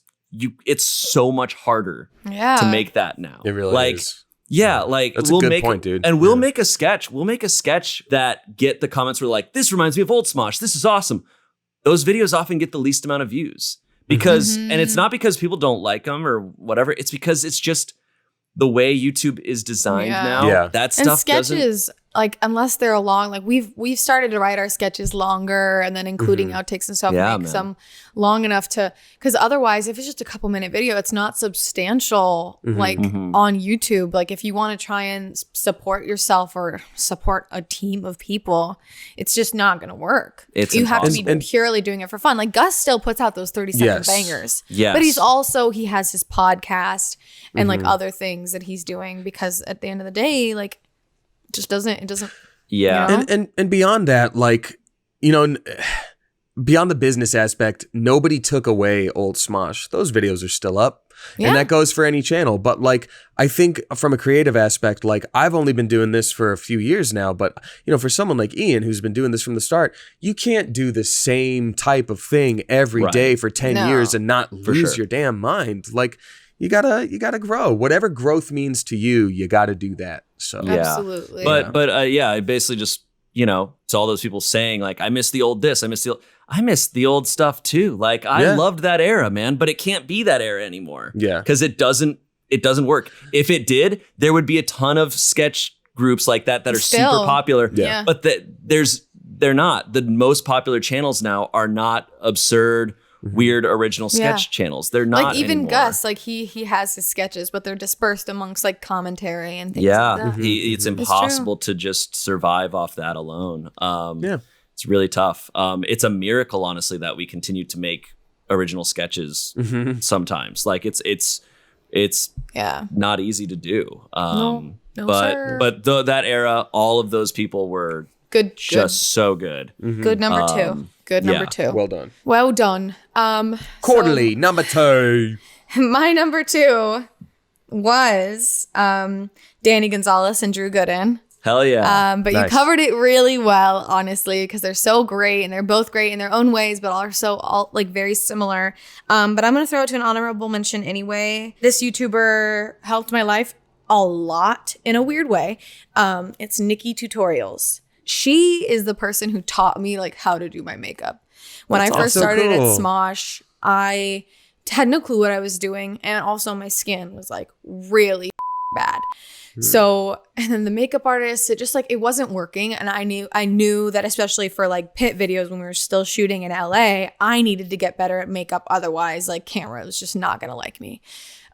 Speaker 2: it's so much harder to make that now.
Speaker 3: It really is.
Speaker 2: Yeah, like
Speaker 3: that's a good point, dude.
Speaker 2: And we'll make a sketch. We'll make a sketch that get the comments where like, this reminds me of old Smosh. This is awesome. Those videos often get the least amount of views because, and it's not because people don't like them or whatever. It's because it's just the way YouTube is designed now.
Speaker 3: Yeah.
Speaker 2: That stuff
Speaker 1: and sketches, like, unless they're long, like we've started to write our sketches longer and then including outtakes and stuff, make them long enough to, because otherwise if it's just a couple minute video, it's not substantial like on YouTube. Like if you want to try and support yourself or support a team of people, it's just not going to work. You have to be purely doing it for fun. Like Gus still puts out those 30-second bangers.
Speaker 2: Yes.
Speaker 1: But he has his podcast and like other things that he's doing, because at the end of the day, like it doesn't
Speaker 2: yeah.
Speaker 3: You know? And beyond that, like, beyond the business aspect, nobody took away old Smosh. Those videos are still up. And that goes for any channel. But like, I think from a creative aspect, like I've only been doing this for a few years now, but for someone like Ian, who's been doing this from the start, you can't do the same type of thing every day for 10 years and not lose your damn mind. Like you gotta grow. Whatever growth means to you, you gotta do that. So
Speaker 1: absolutely.
Speaker 2: But I basically just, to all those people saying like, I miss the old this, I miss the old stuff too. Like I loved that era, man, but it can't be that era anymore.
Speaker 3: Yeah.
Speaker 2: Because it doesn't work. If it did, there would be a ton of sketch groups like that are super popular.
Speaker 3: Yeah.
Speaker 2: But they're not. The most popular channels now are not absurd weird original sketch channels. They're not
Speaker 1: like even
Speaker 2: anymore.
Speaker 1: Gus, like he has his sketches, but they're dispersed amongst like commentary and things like that.
Speaker 2: It's impossible to just survive off that alone. It's really tough. It's a miracle, honestly, that we continue to make original sketches sometimes. Like it's not easy to do. But that era, all of those people were so good.
Speaker 1: Good number two. Good number two.
Speaker 3: Well done. Quarterly number 2.
Speaker 1: My number 2 was Danny Gonzalez and Drew Gooden.
Speaker 2: Hell yeah.
Speaker 1: But you covered it really well, honestly, because they're so great and they're both great in their own ways, but also all like very similar. But I'm going to throw it to an honorable mention anyway. This YouTuber helped my life a lot in a weird way. It's Nikki Tutorials. She is the person who taught me like how to do my makeup. When I first started at Smosh, I had no clue what I was doing. And also my skin was like really bad. So, and then the makeup artist, it just like, it wasn't working. And I knew that especially for like pit videos when we were still shooting in LA, I needed to get better at makeup. Otherwise, like camera was just not going to like me.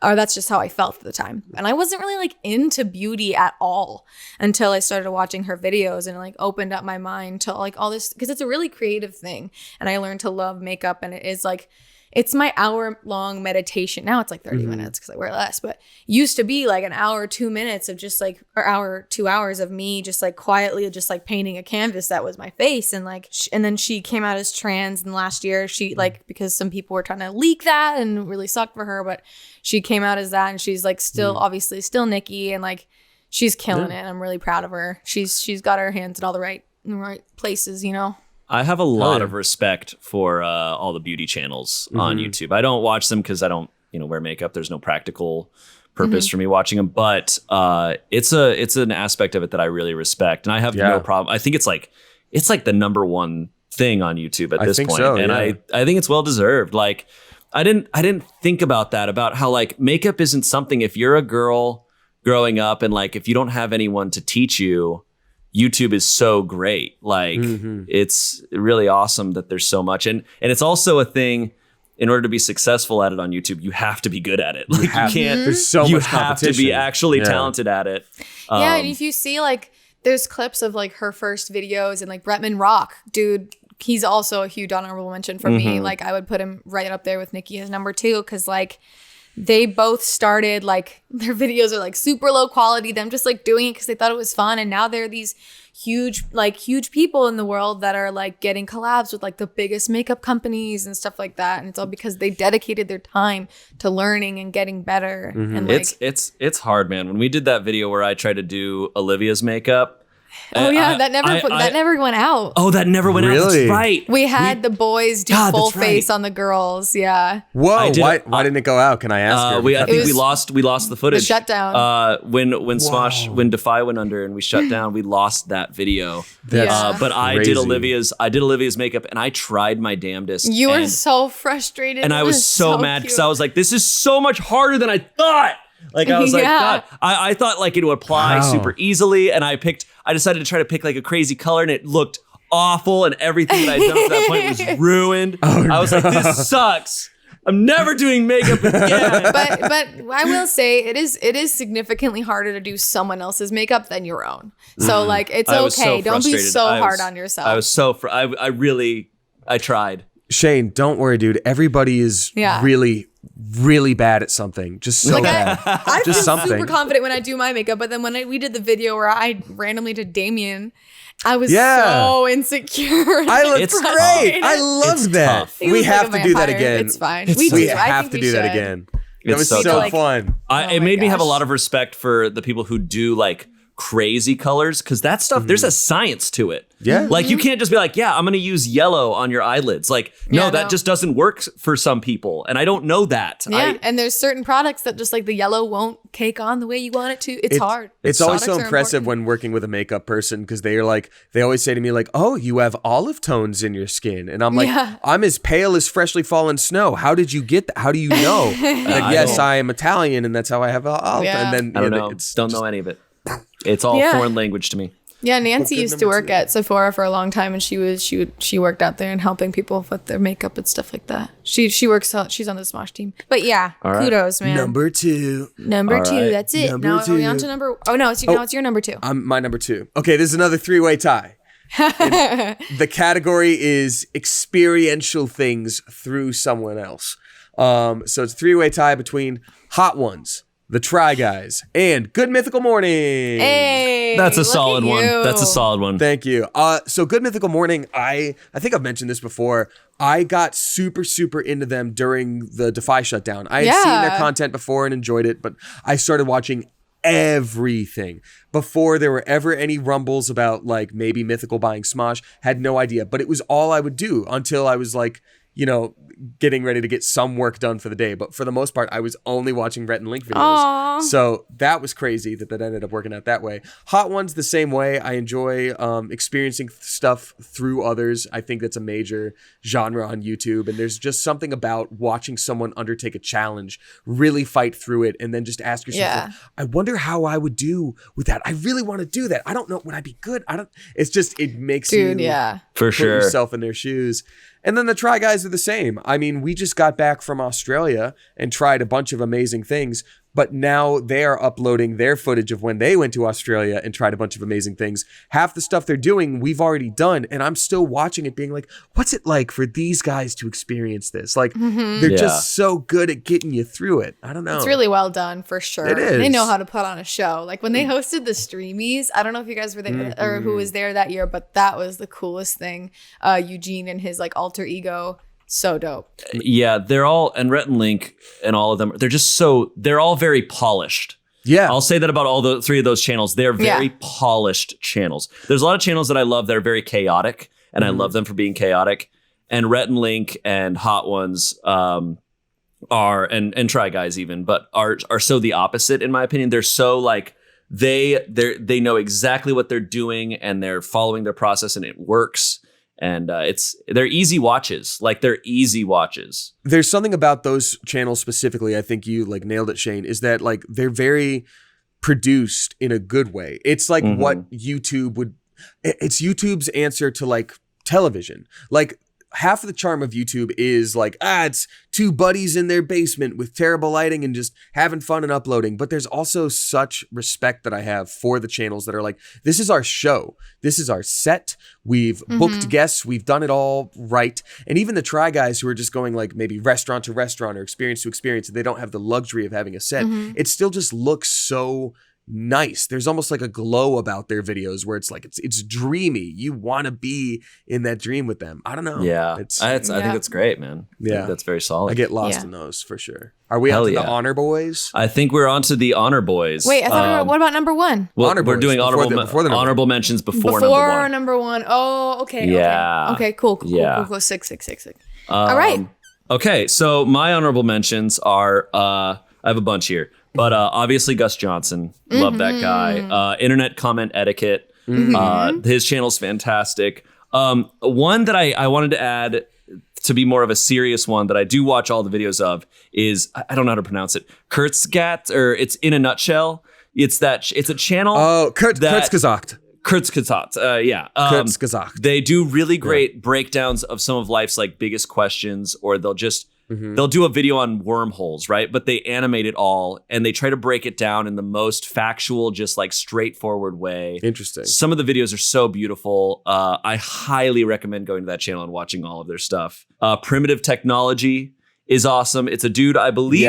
Speaker 1: Or that's just how I felt at the time. And I wasn't really like into beauty at all until I started watching her videos and like opened up my mind to like all this, because it's a really creative thing. And I learned to love makeup, and it is like, it's my hour-long meditation. Now it's like 30 minutes because I wear less, but used to be like an hour, 2 minutes of just like, or hour, 2 hours of me just like quietly just like painting a canvas that was my face. And like, and then she came out as trans, and last year she like, because some people were trying to leak that and it really sucked for her, but she came out as that, and she's like still obviously still Nikki, and like she's killing it. I'm really proud of her. She's got her hands in all the right places, you know?
Speaker 2: I have a lot of respect for all the beauty channels on YouTube. I don't watch them because I don't, wear makeup. There's no practical purpose for me watching them. But it's an aspect of it that I really respect, and I have no problem. I think it's like the number one thing on YouTube at this point, and I think it's well deserved. Like I didn't think about that, about how like makeup isn't something, if you're a girl growing up and like if you don't have anyone to teach you, YouTube is so great. Like it's really awesome that there's so much. And it's also a thing, in order to be successful at it on YouTube, you have to be good at it. Like you can't,
Speaker 3: there's so
Speaker 2: you
Speaker 3: much
Speaker 2: have to be actually talented at it.
Speaker 1: And if you see like, there's clips of like her first videos and like Bretman Rock, dude, he's also a huge honorable mention for me. Like I would put him right up there with Nikki as number 2, because like they both started like their videos are like super low quality, them just like doing it because they thought it was fun, and now they're these huge people in the world that are like getting collabs with like the biggest makeup companies and stuff like that, and it's all because they dedicated their time to learning and getting better. And like,
Speaker 2: it's hard, man. When we did that video where I tried to do Olivia's makeup,
Speaker 1: that never went out.
Speaker 2: Oh, that never went out. That's right.
Speaker 1: We had the boys do full face on the girls. Yeah.
Speaker 3: Whoa. Why didn't it go out? Can I ask her?
Speaker 2: I think we lost the footage.
Speaker 1: The shutdown.
Speaker 2: When Smosh, when Defy went under and we shut down, we lost that video. But I did Olivia's makeup, and I tried my damnedest.
Speaker 1: You were so frustrated.
Speaker 2: And I was so mad because I was like, this is so much harder than I thought. Like I was like, God, I thought like it would apply super easily, and I decided to try to pick like a crazy color, and it looked awful, and everything that I'd done up to that point was ruined. I was like, this sucks. I'm never doing makeup again.
Speaker 1: But I will say it is significantly harder to do someone else's makeup than your own. So like it's okay. Don't be so hard on yourself.
Speaker 2: I was so I tried.
Speaker 3: Shayne, don't worry, dude. Everybody is really, really bad at something. Just so bad.
Speaker 1: I feel super confident when I do my makeup, but then when we did the video where I randomly did Damien, I was so insecure.
Speaker 3: I look great. I love that. We have to do that again.
Speaker 1: It's fine.
Speaker 3: We have to do that again. It was so fun.
Speaker 2: It made me have a lot of respect for the people who do like crazy colors, because that stuff, there's a science to it.
Speaker 3: Yeah.
Speaker 2: Like you can't just be like, I'm going to use yellow on your eyelids. Like, no, that just doesn't work for some people. And I don't know that.
Speaker 1: Yeah. And there's certain products that just like the yellow won't cake on the way you want it to. It's hard.
Speaker 3: It's always so impressive when working with a makeup person, because they always say to me like, oh, you have olive tones in your skin. And I'm like, I'm as pale as freshly fallen snow. How did you get that? How do you know? Like, yes, I am Italian, and that's how I have olive. And then
Speaker 2: I don't know. Don't know any of it. It's all foreign language to me.
Speaker 1: Yeah, Nancy used to work at Sephora for a long time, and she worked out there and helping people with their makeup and stuff like that. She's on the Smosh team. But yeah, kudos, man.
Speaker 3: Number two.
Speaker 1: That's it.
Speaker 3: Number
Speaker 1: now
Speaker 3: two.
Speaker 1: are we on to number? Oh no, now it's your number 2.
Speaker 3: I'm my number 2. Okay, this is another 3-way tie. The category is experiential things through someone else. So it's a 3-way tie between Hot Ones, the Try Guys, and Good Mythical Morning.
Speaker 1: Hey,
Speaker 2: that's a solid one. That's a solid one.
Speaker 3: Thank you. So Good Mythical Morning, I think I've mentioned this before. I got super, super into them during the Defy shutdown. I had seen their content before and enjoyed it, but I started watching everything before there were ever any rumbles about like maybe Mythical buying Smosh. Had no idea, but it was all I would do until I was like, getting ready to get some work done for the day. But for the most part, I was only watching Rhett and Link videos.
Speaker 1: Aww.
Speaker 3: So that was crazy that ended up working out that way. Hot Ones the same way. I enjoy experiencing stuff through others. I think that's a major genre on YouTube. And there's just something about watching someone undertake a challenge, really fight through it, and then just ask yourself, I wonder how I would do with that. I really want to do that. I don't know. Would I be good? It makes you
Speaker 2: for
Speaker 3: put
Speaker 2: sure
Speaker 3: yourself in their shoes. And then the Try Guys are the same. I mean, we just got back from Australia and tried a bunch of amazing things, but now they are uploading their footage of when they went to Australia and tried a bunch of amazing things. Half the stuff they're doing, we've already done, and I'm still watching it being like, what's it like for these guys to experience this? Like, they're just so good at getting you through it. I don't know.
Speaker 1: It's really well done, for sure.
Speaker 3: It is.
Speaker 1: They know how to put on a show. Like, when they hosted the Streamies, I don't know if you guys were there or who was there that year, but that was the coolest thing. Eugene and his, like, alter ego. So dope.
Speaker 2: Yeah, they're all, and Rhett and Link and all of them, they're all very polished.
Speaker 3: Yeah.
Speaker 2: I'll say that about all the 3 of those channels. They're very polished channels. There's a lot of channels that I love that are very chaotic, and I love them for being chaotic. And Rhett and Link and Hot Ones are, and Try Guys even, but are so the opposite, in my opinion. They're so like, they know exactly what they're doing, and they're following their process, and it works. And they're easy watches. Like, they're easy watches.
Speaker 3: There's something about those channels specifically, I think you like nailed it, Shayne, is that like they're very produced in a good way. It's like what it's YouTube's answer to like television. Like, half of the charm of YouTube is like, it's 2 buddies in their basement with terrible lighting and just having fun and uploading. But there's also such respect that I have for the channels that are like, this is our show. This is our set. We've booked guests. We've done it all right. And even the Try Guys who are just going like maybe restaurant to restaurant or experience to experience, they don't have the luxury of having a set. It still just looks so nice. There's almost like a glow about their videos where it's like it's dreamy. You want to be in that dream with them. I don't know.
Speaker 2: Yeah, I think that's great, man. I think that's very solid.
Speaker 3: I get lost in those for sure. Are we on to the Honor Boys?
Speaker 2: I think we're on to the Honor Boys.
Speaker 1: Wait, I thought what about number 1?
Speaker 2: Well,
Speaker 3: Honor
Speaker 2: we're
Speaker 3: Boys,
Speaker 2: doing
Speaker 3: before
Speaker 2: honorable mentions before
Speaker 1: number 1. Oh, okay.
Speaker 2: Yeah.
Speaker 1: Okay, cool. Sick. All right.
Speaker 2: Okay, so my honorable mentions are I have a bunch here. But obviously Gus Johnson, love that guy. Internet comment etiquette, his channel's fantastic. One that I wanted to add to be more of a serious one that I do watch all the videos of is, I don't know how to pronounce it, Kurzgesagt, or it's In a Nutshell. It's a channel.
Speaker 3: Oh, Kurzgesagt.
Speaker 2: Kurzgesagt, yeah.
Speaker 3: Kurzgesagt.
Speaker 2: They do really great breakdowns of some of life's like biggest questions, or they'll just they'll do a video on wormholes, right? But they animate it all and they try to break it down in the most factual, just like straightforward way.
Speaker 3: Interesting.
Speaker 2: Some of the videos are so beautiful. I highly recommend going to that channel and watching all of their stuff. Primitive Technology is awesome. It's a dude, I believe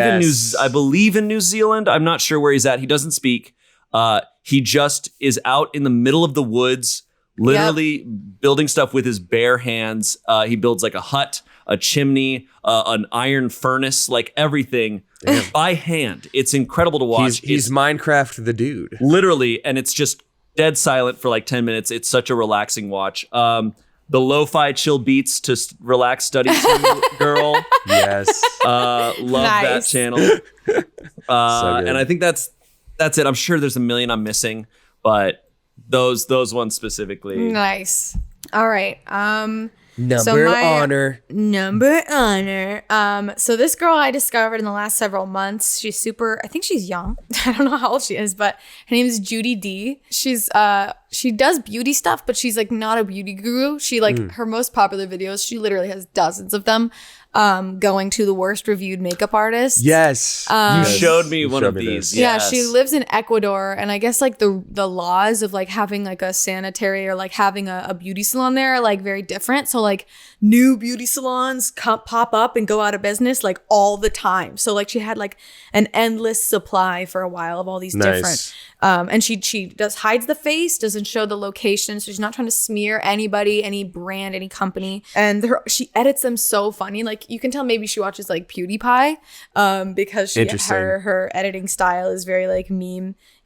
Speaker 2: in New Zealand. I'm not sure where he's at. He doesn't speak. He just is out in the middle of the woods, literally building stuff with his bare hands. He builds like a hut, a chimney, an iron furnace, like everything by hand. It's incredible to watch.
Speaker 3: He's Minecraft the dude.
Speaker 2: Literally, and it's just dead silent for like 10 minutes. It's such a relaxing watch. The lo-fi chill beats to relax studies girl.
Speaker 3: Yes.
Speaker 2: Love that channel. And I think that's it. I'm sure there's a million I'm missing, but those ones specifically.
Speaker 1: Nice. All right.
Speaker 3: Number honor.
Speaker 1: So this girl I discovered in the last several months. She's I think she's young. I don't know how old she is, but her name is Judy D. She's she does beauty stuff, but she's like not a beauty guru. She like her most popular videos, she literally has dozens of them, going to the worst reviewed makeup artists.
Speaker 3: Yes.
Speaker 2: You showed me one of these.
Speaker 1: Yeah,
Speaker 2: Yes.
Speaker 1: she lives in Ecuador, and I guess like the laws of like having like a sanitary or like having a beauty salon there are like very different. So like new beauty salons pop up and go out of business like all the time. So like she had like an endless supply for a while of all these different. And she does hides the face, doesn't show the location, so she's not trying to smear anybody, any brand, any company. And she edits them so funny. Like you can tell maybe she watches like PewDiePie, because her editing style is very like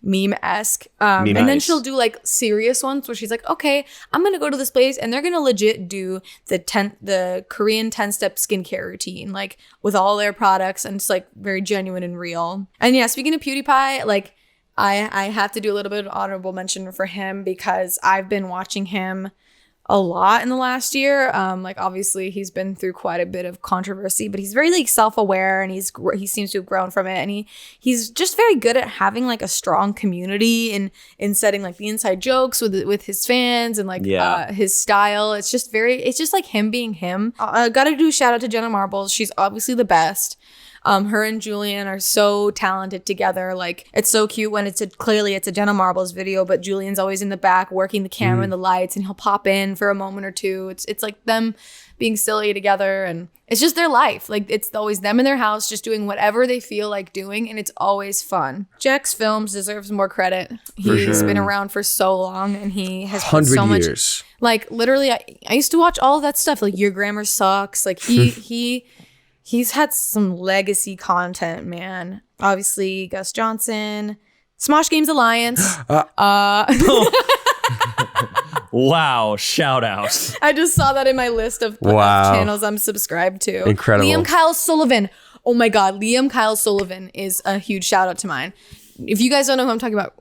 Speaker 1: meme-esque. And then she'll do like serious ones where she's like, okay, I'm gonna go to this place and they're gonna legit do the Korean 10-step skincare routine, like with all their products, and it's like very genuine and real. And yeah, speaking of PewDiePie, like I have to do a little bit of honorable mention for him because I've been watching him a lot in the last year. Like obviously he's been through quite a bit of controversy, but he's very like self-aware, and he seems to have grown from it, and he's just very good at having like a strong community and in setting like the inside jokes with his fans and like his style. It's just like him being him. Gotta do a shout out to Jenna Marbles. She's obviously the best. Her and Julian are so talented together. Like it's so cute when clearly it's a Jenna Marbles video, but Julian's always in the back working the camera and the lights, and he'll pop in for a moment or two. It's like them being silly together, and it's just their life. Like it's always them in their house just doing whatever they feel like doing, and it's always fun. Jax Films deserves more credit. He's been around for so long, and he has put so much
Speaker 3: years.
Speaker 1: Like literally I used to watch all of that stuff, like Your Grammar Sucks. Like he's had some legacy content, man. Obviously, Gus Johnson, Smosh Games Alliance.
Speaker 2: Wow, shout out.
Speaker 1: I just saw that in my list of channels I'm subscribed to.
Speaker 3: Incredible.
Speaker 1: Liam Kyle Sullivan. Oh my God, Liam Kyle Sullivan is a huge shout out to mine. If you guys don't know who I'm talking about,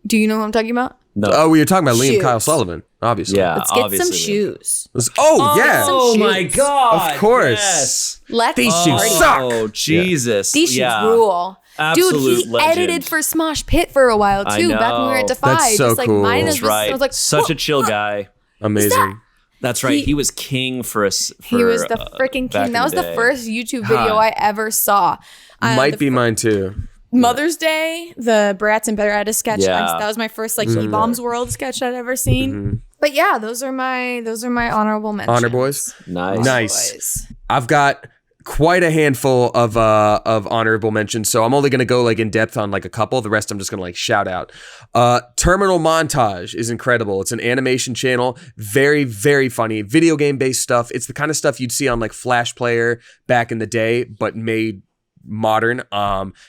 Speaker 1: do you know who I'm talking about?
Speaker 2: No.
Speaker 3: Oh, we were talking about Liam
Speaker 1: Shoes.
Speaker 3: Kyle Sullivan, obviously.
Speaker 2: Yeah,
Speaker 1: Let's get
Speaker 2: obviously.
Speaker 1: some shoes.
Speaker 3: Yeah.
Speaker 2: Oh my God.
Speaker 3: Of course.
Speaker 2: Yes.
Speaker 1: Let's
Speaker 3: These shoes
Speaker 1: party.
Speaker 3: suck.
Speaker 2: Oh, Jesus.
Speaker 1: These shoes
Speaker 2: yeah.
Speaker 1: rule.
Speaker 2: Absolute
Speaker 1: Dude, he
Speaker 2: legend.
Speaker 1: edited for Smosh Pit for a while
Speaker 2: I
Speaker 1: too, back when we were at
Speaker 2: know.
Speaker 1: Defy.
Speaker 3: That's so
Speaker 1: just like
Speaker 3: cool.
Speaker 1: mine is
Speaker 2: That's
Speaker 1: just,
Speaker 2: right.
Speaker 1: I was like,
Speaker 2: such a chill guy.
Speaker 3: Amazing.
Speaker 2: That's right.
Speaker 1: He-
Speaker 2: He was king for us.
Speaker 1: he was the freaking
Speaker 2: back
Speaker 1: king.
Speaker 2: in
Speaker 1: That was the
Speaker 2: day.
Speaker 1: first YouTube video I ever saw.
Speaker 3: Might be mine too.
Speaker 1: Mother's Day, the Bratz and Beretta sketch.
Speaker 2: Yeah.
Speaker 1: That was my first like Bombs World sketch I'd ever seen. But yeah, those are my honorable mentions.
Speaker 3: Honor boys.
Speaker 2: Nice.
Speaker 3: Nice.
Speaker 1: Boys.
Speaker 3: I've got quite a handful of honorable mentions, so I'm only gonna go like in depth on like a couple. The rest I'm just gonna like shout out. Terminal Montage is incredible. It's an animation channel, very very funny, video game based stuff. It's the kind of stuff you'd see on like Flash Player back in the day, but made modern.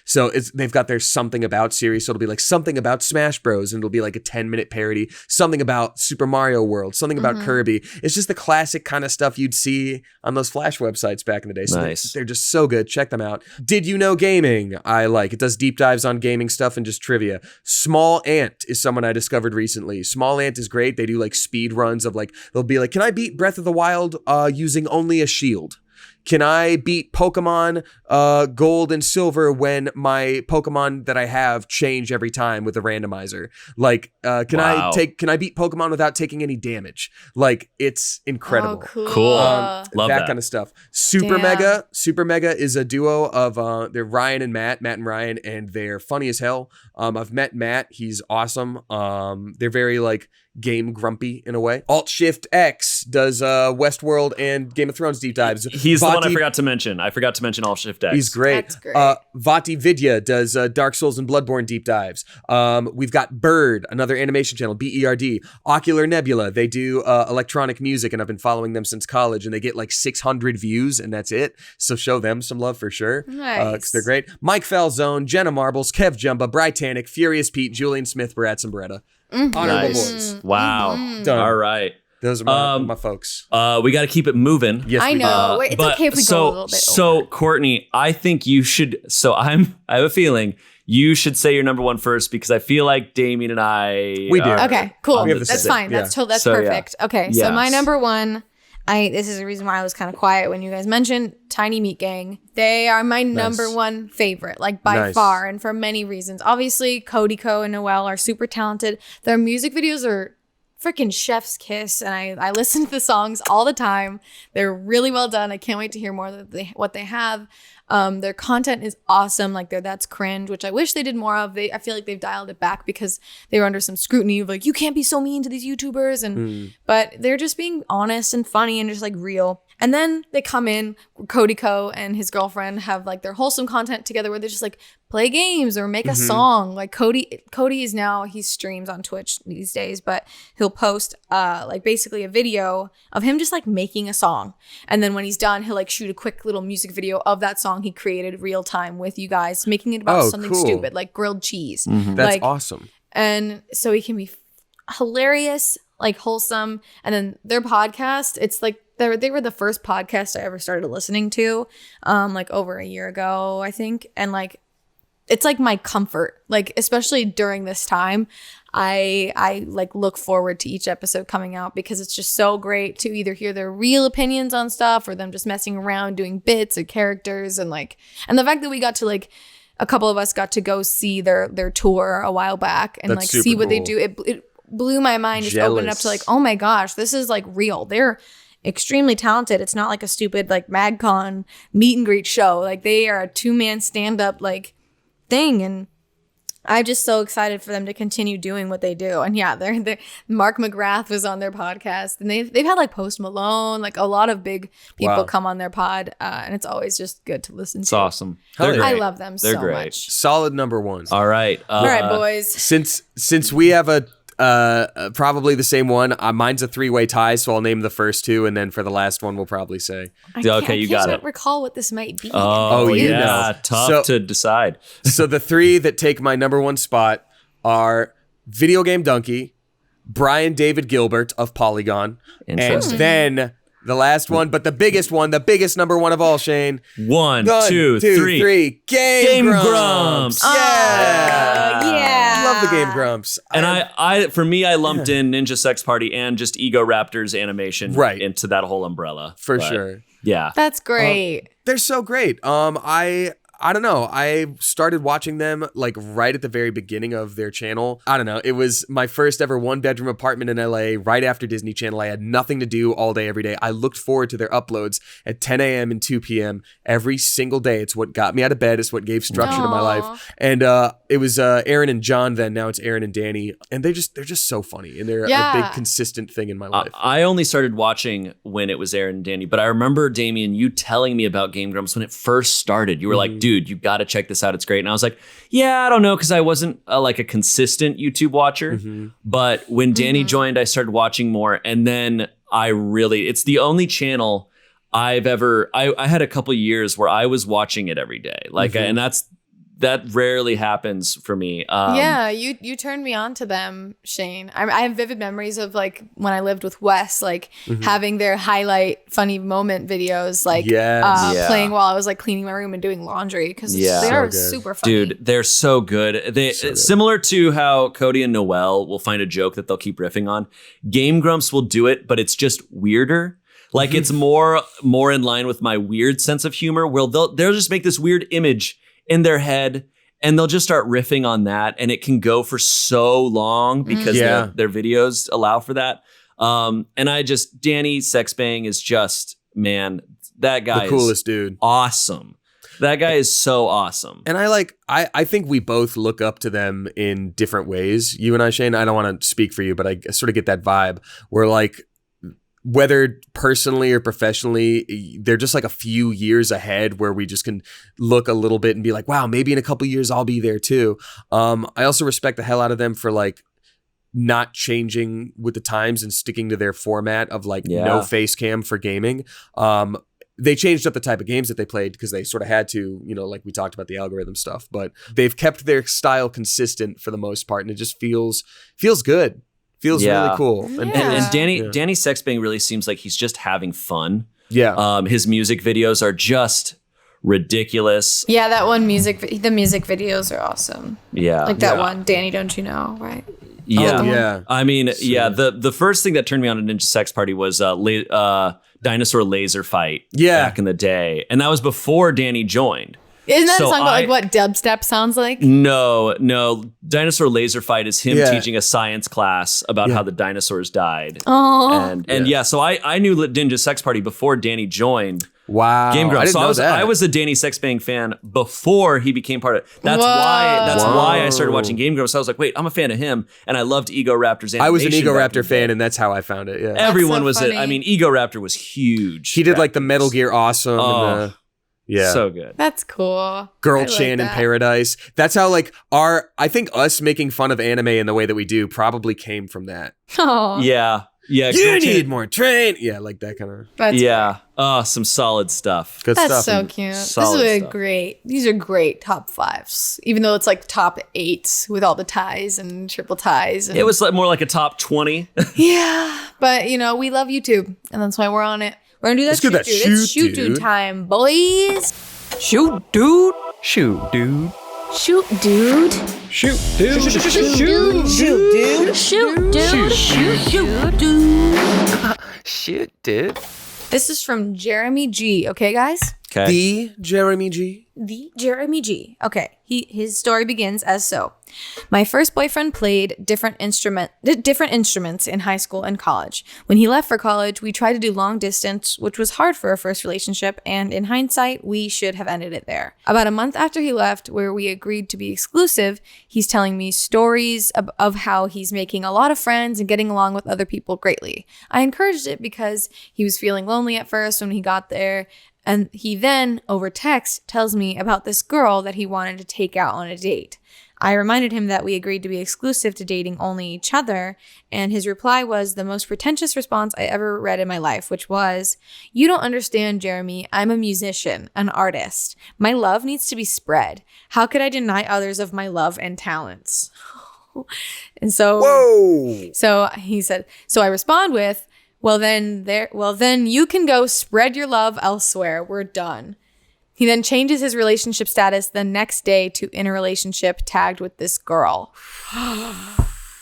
Speaker 3: So they've got their Something About series, so it'll be like something about Smash Bros, and it'll be like a 10-minute parody, something about Super Mario World, something about Kirby. It's just the classic kind of stuff you'd see on those Flash websites back in the day. So
Speaker 2: Nice.
Speaker 3: they're just so good. Check them out. Did You Know Gaming? I like it. Does deep dives on gaming stuff and just trivia. Small Ant is someone I discovered recently. Small Ant is great. They do like speed runs of like, they'll be like, can I beat Breath of the Wild using only a shield? Can I beat Pokemon Gold and Silver when my Pokemon that I have change every time with a randomizer? Like, can I beat Pokemon without taking any damage? Like, it's incredible.
Speaker 1: Oh,
Speaker 2: Cool. Love that.
Speaker 3: Kind of stuff. Super Mega is a duo of they're Ryan and Matt and Ryan, and they're funny as hell. I've met Matt. He's awesome. They're very like game grumpy in a way. Alt Shift X does Westworld and Game of Thrones deep dives.
Speaker 2: He's the one I forgot to mention. I forgot to mention Alt Shift X.
Speaker 3: He's great.
Speaker 1: That's great.
Speaker 3: Vati Vidya does Dark Souls and Bloodborne deep dives. We've got Bird, another animation channel, BERD. Ocular Nebula, they do electronic music, and I've been following them since college, and they get like 600 views, and that's it. So show them some love for sure.
Speaker 1: Nice.
Speaker 3: 'Cause they're great. Mike Falzone, Jenna Marbles, Kev Jumba, Brytanic, Furious Pete, Julian Smith, Bratz and Beretta. Honorable
Speaker 2: Nice.
Speaker 3: boys.
Speaker 2: Wow.
Speaker 3: Done.
Speaker 2: All right.
Speaker 3: Those are my folks.
Speaker 2: We got to keep it moving.
Speaker 3: Yes,
Speaker 1: I
Speaker 3: we
Speaker 1: know.
Speaker 3: do.
Speaker 1: It's okay if we go a little bit over.
Speaker 2: Courtney, I think you should. I have a feeling you should say your number one first, because I feel like Damien and I.
Speaker 3: We do.
Speaker 1: Okay, cool.
Speaker 3: We have the
Speaker 1: That's
Speaker 3: same.
Speaker 1: fine.
Speaker 3: Yeah.
Speaker 1: That's
Speaker 2: So, yeah.
Speaker 1: perfect. Okay, so my
Speaker 2: Yes.
Speaker 1: number one, this is the reason why I was kind of quiet when you guys mentioned Tiny Meat Gang. They are my number one favorite, like by
Speaker 3: Nice.
Speaker 1: far, and for many reasons. Obviously, Cody Co and Noelle are super talented. Their music videos are freaking chef's kiss, and I listen to the songs all the time. They're really well done. I can't wait to hear more of what they have. Their content is awesome. Like That's Cringe, which I wish they did more of. I feel like they've dialed it back because they were under some scrutiny of like, you can't be so mean to these YouTubers, and but they're just being honest and funny and just like real. And then they come in, Cody Co and his girlfriend have like their wholesome content together where they just like play games or make a song. Like Cody is now, he streams on Twitch these days, but he'll post like basically a video of him just like making a song. And then when he's done, he'll like shoot a quick little music video of that song he created real time with you guys, making it about something stupid like grilled cheese.
Speaker 3: That's awesome.
Speaker 1: And so he can be hilarious, like wholesome. And then their podcast, it's like they were the first podcast I ever started listening to, like over a year ago, I think. And like, it's like my comfort, like especially during this time, I like look forward to each episode coming out because it's just so great to either hear their real opinions on stuff or them just messing around doing bits or characters, and the fact that we got to like, a couple of us got to go see their tour a while back and like see what they do. It blew my mind. Just opened up to like, oh my gosh, this is like real. They're extremely talented. It's not like a stupid like MagCon meet and greet show. Like they are a 2-man stand-up like thing, and I'm just so excited for them to continue doing what they do. And yeah, they're Mark McGrath was on their podcast, and they've had like Post Malone, like a lot of big people come on their pod, and it's always just good to listen to.
Speaker 2: It's awesome.
Speaker 1: I love them
Speaker 2: They're
Speaker 1: so
Speaker 2: great.
Speaker 1: much.
Speaker 3: Solid number ones.
Speaker 2: All right,
Speaker 1: boys.
Speaker 3: Since we have a probably the same one, mine's a 3-way tie, so I'll name the first two, and then for the last one, we'll probably say.
Speaker 2: Okay, you got it.
Speaker 1: I can't recall what this might be.
Speaker 3: Oh, you know.
Speaker 2: Tough to decide.
Speaker 3: So the 3 that take my number 1 spot are Video Game Donkey, Brian David Gilbert of Polygon, and then the last one, but the biggest number 1 of all, Shayne.
Speaker 2: 1, 2, 3.
Speaker 3: Game Grumps.
Speaker 1: Yeah.
Speaker 3: Love the Game Grumps.
Speaker 2: And I lumped in Ninja Sex Party and just Ego Raptors animation into that whole umbrella.
Speaker 3: For sure.
Speaker 2: Yeah.
Speaker 1: That's great.
Speaker 3: They're so great. I don't know. I started watching them like right at the very beginning of their channel. I don't know. It was my first ever 1-bedroom apartment in LA right after Disney Channel. I had nothing to do all day, every day. I looked forward to their uploads at 10 a.m. and 2 p.m. every single day. It's what got me out of bed. It's what gave structure to my life. And it was Aaron and John then. Now it's Aaron and Danny. And they're just so funny. And they're a big consistent thing in my life.
Speaker 2: I only started watching when it was Aaron and Danny. But I remember, Damien, you telling me about Game Grumps when it first started. You were like, dude, you got to check this out. It's great. And I was like, yeah, I don't know, because I wasn't like a consistent YouTube watcher. But when Danny joined, I started watching more. And then it's the only channel I've ever, I had a couple years where I was watching it every day. Like, and that rarely happens for me.
Speaker 1: Yeah, you turned me on to them, Shayne. I have vivid memories of like when I lived with Wes, like having their highlight funny moment videos, like playing while I was like cleaning my room and doing laundry, because they are super funny.
Speaker 2: Dude, they're so good. Similar to how Cody and Noel will find a joke that they'll keep riffing on. Game Grumps will do it, but it's just weirder. Like it's more in line with my weird sense of humor, where they'll just make this weird image in their head and they'll just start riffing on that, and it can go for so long because their videos allow for that. And Danny Sexbang is just, man, that guy
Speaker 3: the coolest dude.
Speaker 2: Awesome. That guy is so awesome.
Speaker 3: And I think we both look up to them in different ways. You and I, Shayne, I don't want to speak for you, but I sort of get that vibe where like, whether personally or professionally, they're just like a few years ahead where we just can look a little bit and be like, wow, maybe in a couple years I'll be there too. I also respect the hell out of them for like not changing with the times and sticking to their format of like no face cam for gaming. They changed up the type of games that they played because they sort of had to, you know, like we talked about the algorithm stuff, but they've kept their style consistent for the most part, and it just feels good. Feels really cool.
Speaker 2: And Danny Sexbang really seems like he's just having fun.
Speaker 3: Yeah.
Speaker 2: His music videos are just ridiculous.
Speaker 1: Yeah, the music videos are awesome.
Speaker 2: Yeah.
Speaker 1: Like that one, Danny, Don't You Know, right?
Speaker 2: Yeah. I mean, the first thing that turned me on to Ninja Sex Party was Dinosaur Laser Fight back in the day. And that was before Danny joined.
Speaker 1: Isn't that
Speaker 2: So
Speaker 1: a song about like what dubstep sounds like?
Speaker 2: No. Dinosaur Laser Fight is him
Speaker 3: Yeah.
Speaker 2: teaching a science class about how the dinosaurs died.
Speaker 1: Oh,
Speaker 2: And so I knew Ninja Sex Party before Danny joined
Speaker 3: Wow.
Speaker 2: Game
Speaker 3: I
Speaker 2: Grumps.
Speaker 3: didn't
Speaker 2: So
Speaker 3: know that.
Speaker 2: I was a Danny Sexbang fan before he became part of it. That's why I started watching Game Grumps. I was like, wait, I'm a fan of him. And I loved Ego Raptor's animation.
Speaker 3: I was an Ego
Speaker 2: back in
Speaker 3: Raptor
Speaker 2: the day.
Speaker 3: fan, and that's how I found it. Yeah.
Speaker 2: Everyone
Speaker 1: so
Speaker 2: was
Speaker 1: funny.
Speaker 2: I mean, Ego Raptor was huge.
Speaker 3: He did
Speaker 2: back
Speaker 3: like the
Speaker 2: then.
Speaker 3: Metal Gear Awesome and the
Speaker 2: So good.
Speaker 1: that's cool.
Speaker 3: Girl
Speaker 1: I like
Speaker 3: Shayne in
Speaker 1: that.
Speaker 3: Paradise. That's how like I think us making fun of anime in the way that we do probably came from that.
Speaker 1: Oh,
Speaker 2: Yeah. Yeah.
Speaker 3: You
Speaker 2: Girl
Speaker 3: need
Speaker 2: Chain-
Speaker 3: more train. Yeah, like that kind of
Speaker 1: that's
Speaker 2: Yeah. Oh, some solid stuff.
Speaker 3: good
Speaker 1: That's
Speaker 3: stuff.
Speaker 1: so
Speaker 3: And
Speaker 1: cute.
Speaker 2: solid
Speaker 1: This is
Speaker 2: stuff.
Speaker 1: great. These are great top 5s, even though it's like top 8s with all the ties and triple ties. And
Speaker 2: It was like more like a top 20.
Speaker 1: yeah, but you know we love YouTube, and that's why we're on it. We're gonna do that.
Speaker 3: Let's do that
Speaker 1: shoot, dude. It's
Speaker 3: shoot,
Speaker 1: shoot dude
Speaker 3: dude.
Speaker 1: time, boys.
Speaker 6: Shoot, dude. Shoot, dude.
Speaker 5: Shoot, dude.
Speaker 6: Shoot, dude.
Speaker 5: Shoot, dude. Shoot, dude.
Speaker 6: Shit, dude.
Speaker 1: This is from Jeremy G. Okay, guys.
Speaker 2: Okay.
Speaker 3: The Jeremy G.
Speaker 1: The Jeremy G. Okay, his story begins as so. My first boyfriend played different instruments in high school and college. When he left for college, we tried to do long distance, which was hard for a first relationship, and in hindsight, we should have ended it there. About a month after he left, where we agreed to be exclusive, he's telling me stories of how he's making a lot of friends and getting along with other people greatly. I encouraged it because he was feeling lonely at first when he got there. And he then, over text, tells me about this girl that he wanted to take out on a date. I reminded him that we agreed to be exclusive to dating only each other, and his reply was the most pretentious response I ever read in my life, which was, "You don't understand, Jeremy. I'm a musician, an artist. My love needs to be spread. How could I deny others of my love and talents?" And so he said, so I respond with, well then you can go spread your love elsewhere. We're done. He then changes his relationship status the next day to in a relationship tagged with this girl.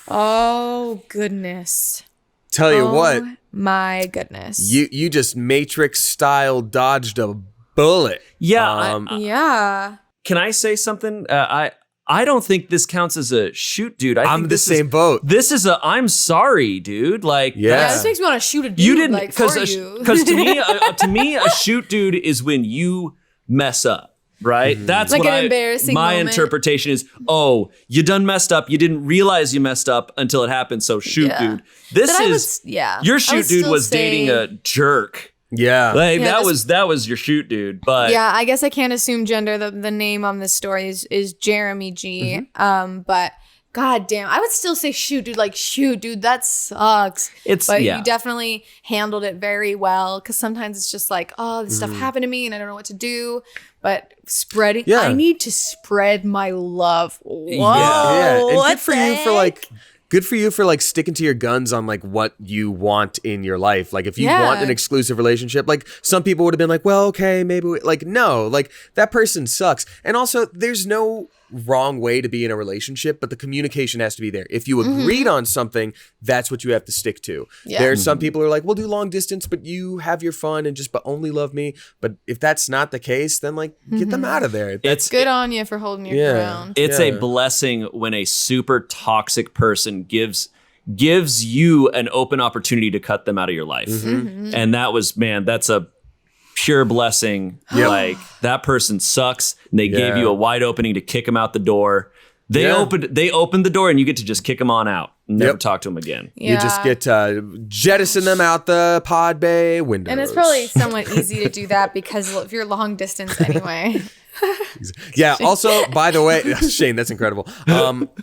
Speaker 1: Oh goodness.
Speaker 3: Tell you what,
Speaker 1: My goodness.
Speaker 3: you just Matrix style dodged a bullet.
Speaker 2: Yeah.
Speaker 1: Yeah.
Speaker 2: Can I say something? I don't think this counts as a shoot, dude. I
Speaker 3: I'm
Speaker 2: think
Speaker 3: the
Speaker 2: this
Speaker 3: same boat.
Speaker 2: This is a I'm sorry, dude. Like
Speaker 3: Yeah.
Speaker 1: Yeah,
Speaker 2: that's-
Speaker 1: this makes me want to shoot a dude
Speaker 2: you didn't
Speaker 1: like for
Speaker 2: because
Speaker 1: you.
Speaker 2: to me a shoot, dude, is when you mess up. Right? That's
Speaker 1: Like
Speaker 2: what
Speaker 1: an embarrassing
Speaker 2: my
Speaker 1: moment.
Speaker 2: interpretation is, oh, you done messed up. You didn't realize you messed up until it happened. So shoot,
Speaker 1: Yeah.
Speaker 2: dude. This
Speaker 1: But I
Speaker 2: is
Speaker 1: would- yeah. I
Speaker 2: your
Speaker 1: would
Speaker 2: shoot dude
Speaker 1: still
Speaker 2: was
Speaker 1: say-
Speaker 2: dating a jerk.
Speaker 3: Yeah.
Speaker 2: Like
Speaker 1: Yeah,
Speaker 2: that was your shoot dude. But
Speaker 1: Yeah, I guess I can't assume gender. The name on this story is Jeremy G. But god damn, I would still say shoot, dude. Like shoot, dude, that sucks. But you definitely handled it very well. Because sometimes it's just like, oh, this stuff happened to me and I don't know what to do. But spreading,
Speaker 3: Yeah.
Speaker 1: I need to spread my love. Whoa,
Speaker 3: Yeah. And
Speaker 1: what
Speaker 3: good for you for
Speaker 1: the
Speaker 3: like good for you for like sticking to your guns on like what you want in your life. Like if you want an exclusive relationship, like some people would have been like, well, okay, maybe like no, like that person sucks. And also there's no wrong way to be in a relationship, but the communication has to be there. If you agreed on something, that's what you have to stick to.
Speaker 1: Yeah.
Speaker 3: There's some people who are like, we'll do long distance, but you have your fun and just but only love me. But if that's not the case, then like get them out of there.
Speaker 2: it's
Speaker 1: Good on you for holding your
Speaker 3: Yeah.
Speaker 1: ground.
Speaker 2: It's
Speaker 3: Yeah.
Speaker 2: a blessing when a super toxic person gives you an open opportunity to cut them out of your life. And that was, man, that's a pure blessing.
Speaker 3: Yep.
Speaker 2: Like that person sucks. And they gave
Speaker 3: Yeah.
Speaker 2: you a wide opening to kick them out the door. They
Speaker 3: Yeah.
Speaker 2: opened the door and you get to just kick them on out. Never
Speaker 3: Yep.
Speaker 2: talk to them again.
Speaker 3: You just get jettison them out the pod bay windows.
Speaker 1: And it's probably somewhat easy to do that because if you're long distance anyway,
Speaker 3: Yeah. Also, by the way, Shayne, that's incredible.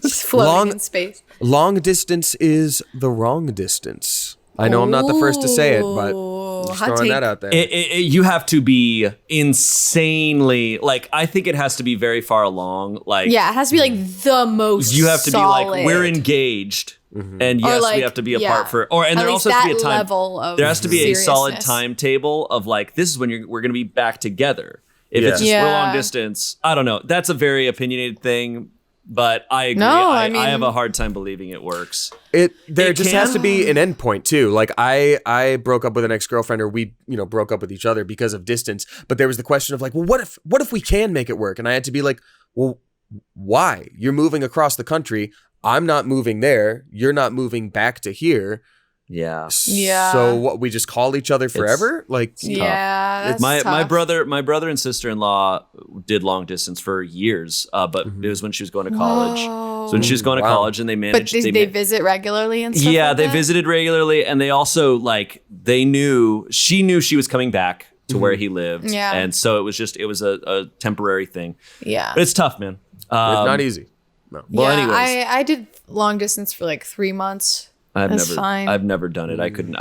Speaker 1: just floating
Speaker 3: Long-
Speaker 1: in space.
Speaker 3: Long distance is the wrong distance. I know I'm not the first to say it, but just
Speaker 1: hot
Speaker 3: throwing
Speaker 1: take.
Speaker 3: that out there.
Speaker 2: You have to be insanely like. I think it has to be very far along. Like
Speaker 1: Yeah, it has to be like the most.
Speaker 2: you have to
Speaker 1: solid.
Speaker 2: be like we're engaged, and yes,
Speaker 1: like,
Speaker 2: we have to be
Speaker 1: yeah.
Speaker 2: apart for. And
Speaker 1: At
Speaker 2: there
Speaker 1: least
Speaker 2: also has to be a
Speaker 1: that
Speaker 2: time.
Speaker 1: level of
Speaker 2: There has to be a solid
Speaker 1: seriousness.
Speaker 2: timetable of like this is when we're going to be back together. If it's just
Speaker 1: Yeah.
Speaker 2: we're long distance, I don't know. That's a very opinionated thing. But I agree.
Speaker 1: No,
Speaker 2: I
Speaker 1: I
Speaker 2: have
Speaker 1: mean-
Speaker 2: a hard time believing it works.
Speaker 3: There
Speaker 2: It
Speaker 3: just
Speaker 2: can.
Speaker 3: has to be an end point too. Like I broke up with an ex-girlfriend, or we, broke up with each other because of distance. But there was the question of like, well, what if we can make it work? And I had to be like, well, why? You're moving across the country. I'm not moving there. You're not moving back to here.
Speaker 2: Yeah.
Speaker 1: Yeah.
Speaker 3: So what? We just call each other forever?
Speaker 1: Yeah, that's
Speaker 2: my
Speaker 1: tough.
Speaker 2: brother and sister-in-law did long distance for years, but it was when she was going to college. So when she was going to college, and they
Speaker 1: But
Speaker 2: managed.
Speaker 1: they visit regularly and stuff.
Speaker 2: Yeah,
Speaker 1: like
Speaker 2: they
Speaker 1: that?
Speaker 2: visited regularly, and they also she knew she was coming back to where he lived.
Speaker 1: Yeah.
Speaker 2: And so it was a temporary thing.
Speaker 1: Yeah.
Speaker 2: But it's tough, man.
Speaker 3: It's not easy. No.
Speaker 2: Well,
Speaker 1: yeah,
Speaker 2: anyways.
Speaker 1: I did long distance for like 3 months. That's fine.
Speaker 2: I've never done it. I couldn't.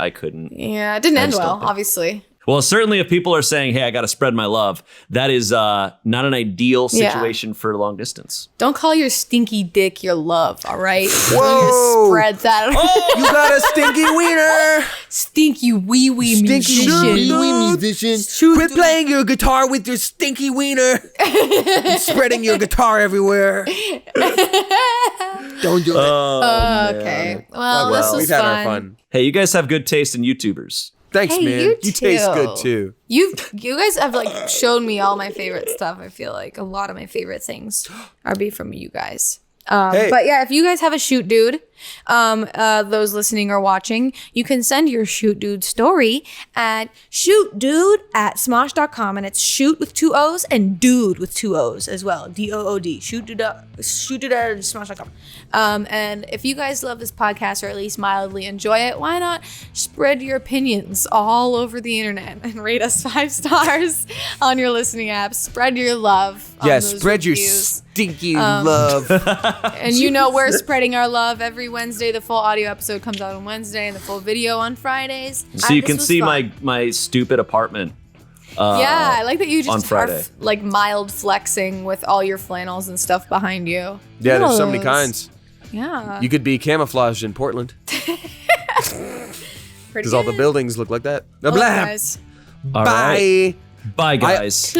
Speaker 1: Yeah, it didn't end
Speaker 2: just don't
Speaker 1: well,
Speaker 2: think-
Speaker 1: obviously.
Speaker 2: Well, certainly if people are saying, hey, I got to spread my love, that is not an ideal
Speaker 1: Yeah.
Speaker 2: situation for long distance.
Speaker 1: Don't call your stinky dick your love, all right?
Speaker 3: Whoa!
Speaker 1: Spread that.
Speaker 3: You got a stinky wiener.
Speaker 1: Stinky wee wee musician.
Speaker 3: musician. Quit playing your guitar with your stinky wiener. And spreading your guitar everywhere. Don't do it.
Speaker 1: Okay. Well, this was
Speaker 3: we've had
Speaker 1: fun.
Speaker 3: our fun.
Speaker 2: Hey, you guys have good taste in YouTubers.
Speaker 3: Thanks,
Speaker 1: Hey,
Speaker 3: man.
Speaker 1: you
Speaker 3: You taste
Speaker 1: too.
Speaker 3: good too.
Speaker 1: You guys have like shown me all my favorite stuff. I feel like a lot of my favorite things are from you guys.
Speaker 3: Hey.
Speaker 1: But yeah, if you guys have a shoot dude, those listening or watching, you can send your shoot dude story at shootdude@smosh.com, and it's shoot with 2 O's and dude with 2 O's as well. DOOD. Shootdude at smosh.com. And if you guys love this podcast or at least mildly enjoy it, why not spread your opinions all over the internet and rate us 5 stars on your listening app. Spread your love. On
Speaker 3: Yeah,
Speaker 1: those
Speaker 3: spread your
Speaker 1: reviews.
Speaker 3: stinky love.
Speaker 1: And you know we're spreading our love every Wednesday. The full audio episode comes out on Wednesday and the full video on Fridays.
Speaker 2: So you
Speaker 1: This
Speaker 2: can
Speaker 1: was
Speaker 2: see
Speaker 1: fun.
Speaker 2: my stupid apartment.
Speaker 1: Yeah, I like that you
Speaker 2: on
Speaker 1: just are
Speaker 2: Friday.
Speaker 1: like mild flexing with all your flannels and stuff behind you.
Speaker 3: Yeah, there's so many
Speaker 1: Yes.
Speaker 3: kinds.
Speaker 1: Yeah.
Speaker 3: You could be camouflaged in Portland because all the buildings look like that. Blah.
Speaker 1: guys.
Speaker 2: All
Speaker 3: Bye.
Speaker 2: right. Bye, guys.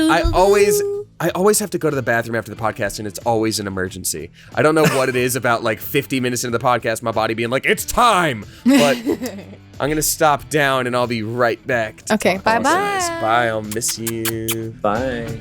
Speaker 3: I always have to go to the bathroom after the podcast, and it's always an emergency. I don't know what it is about like 50 minutes into the podcast, my body being like, it's time. But I'm gonna stop down, and I'll be right back.
Speaker 1: Okay, bye-bye.
Speaker 3: Bye. I'll miss you.
Speaker 2: Bye.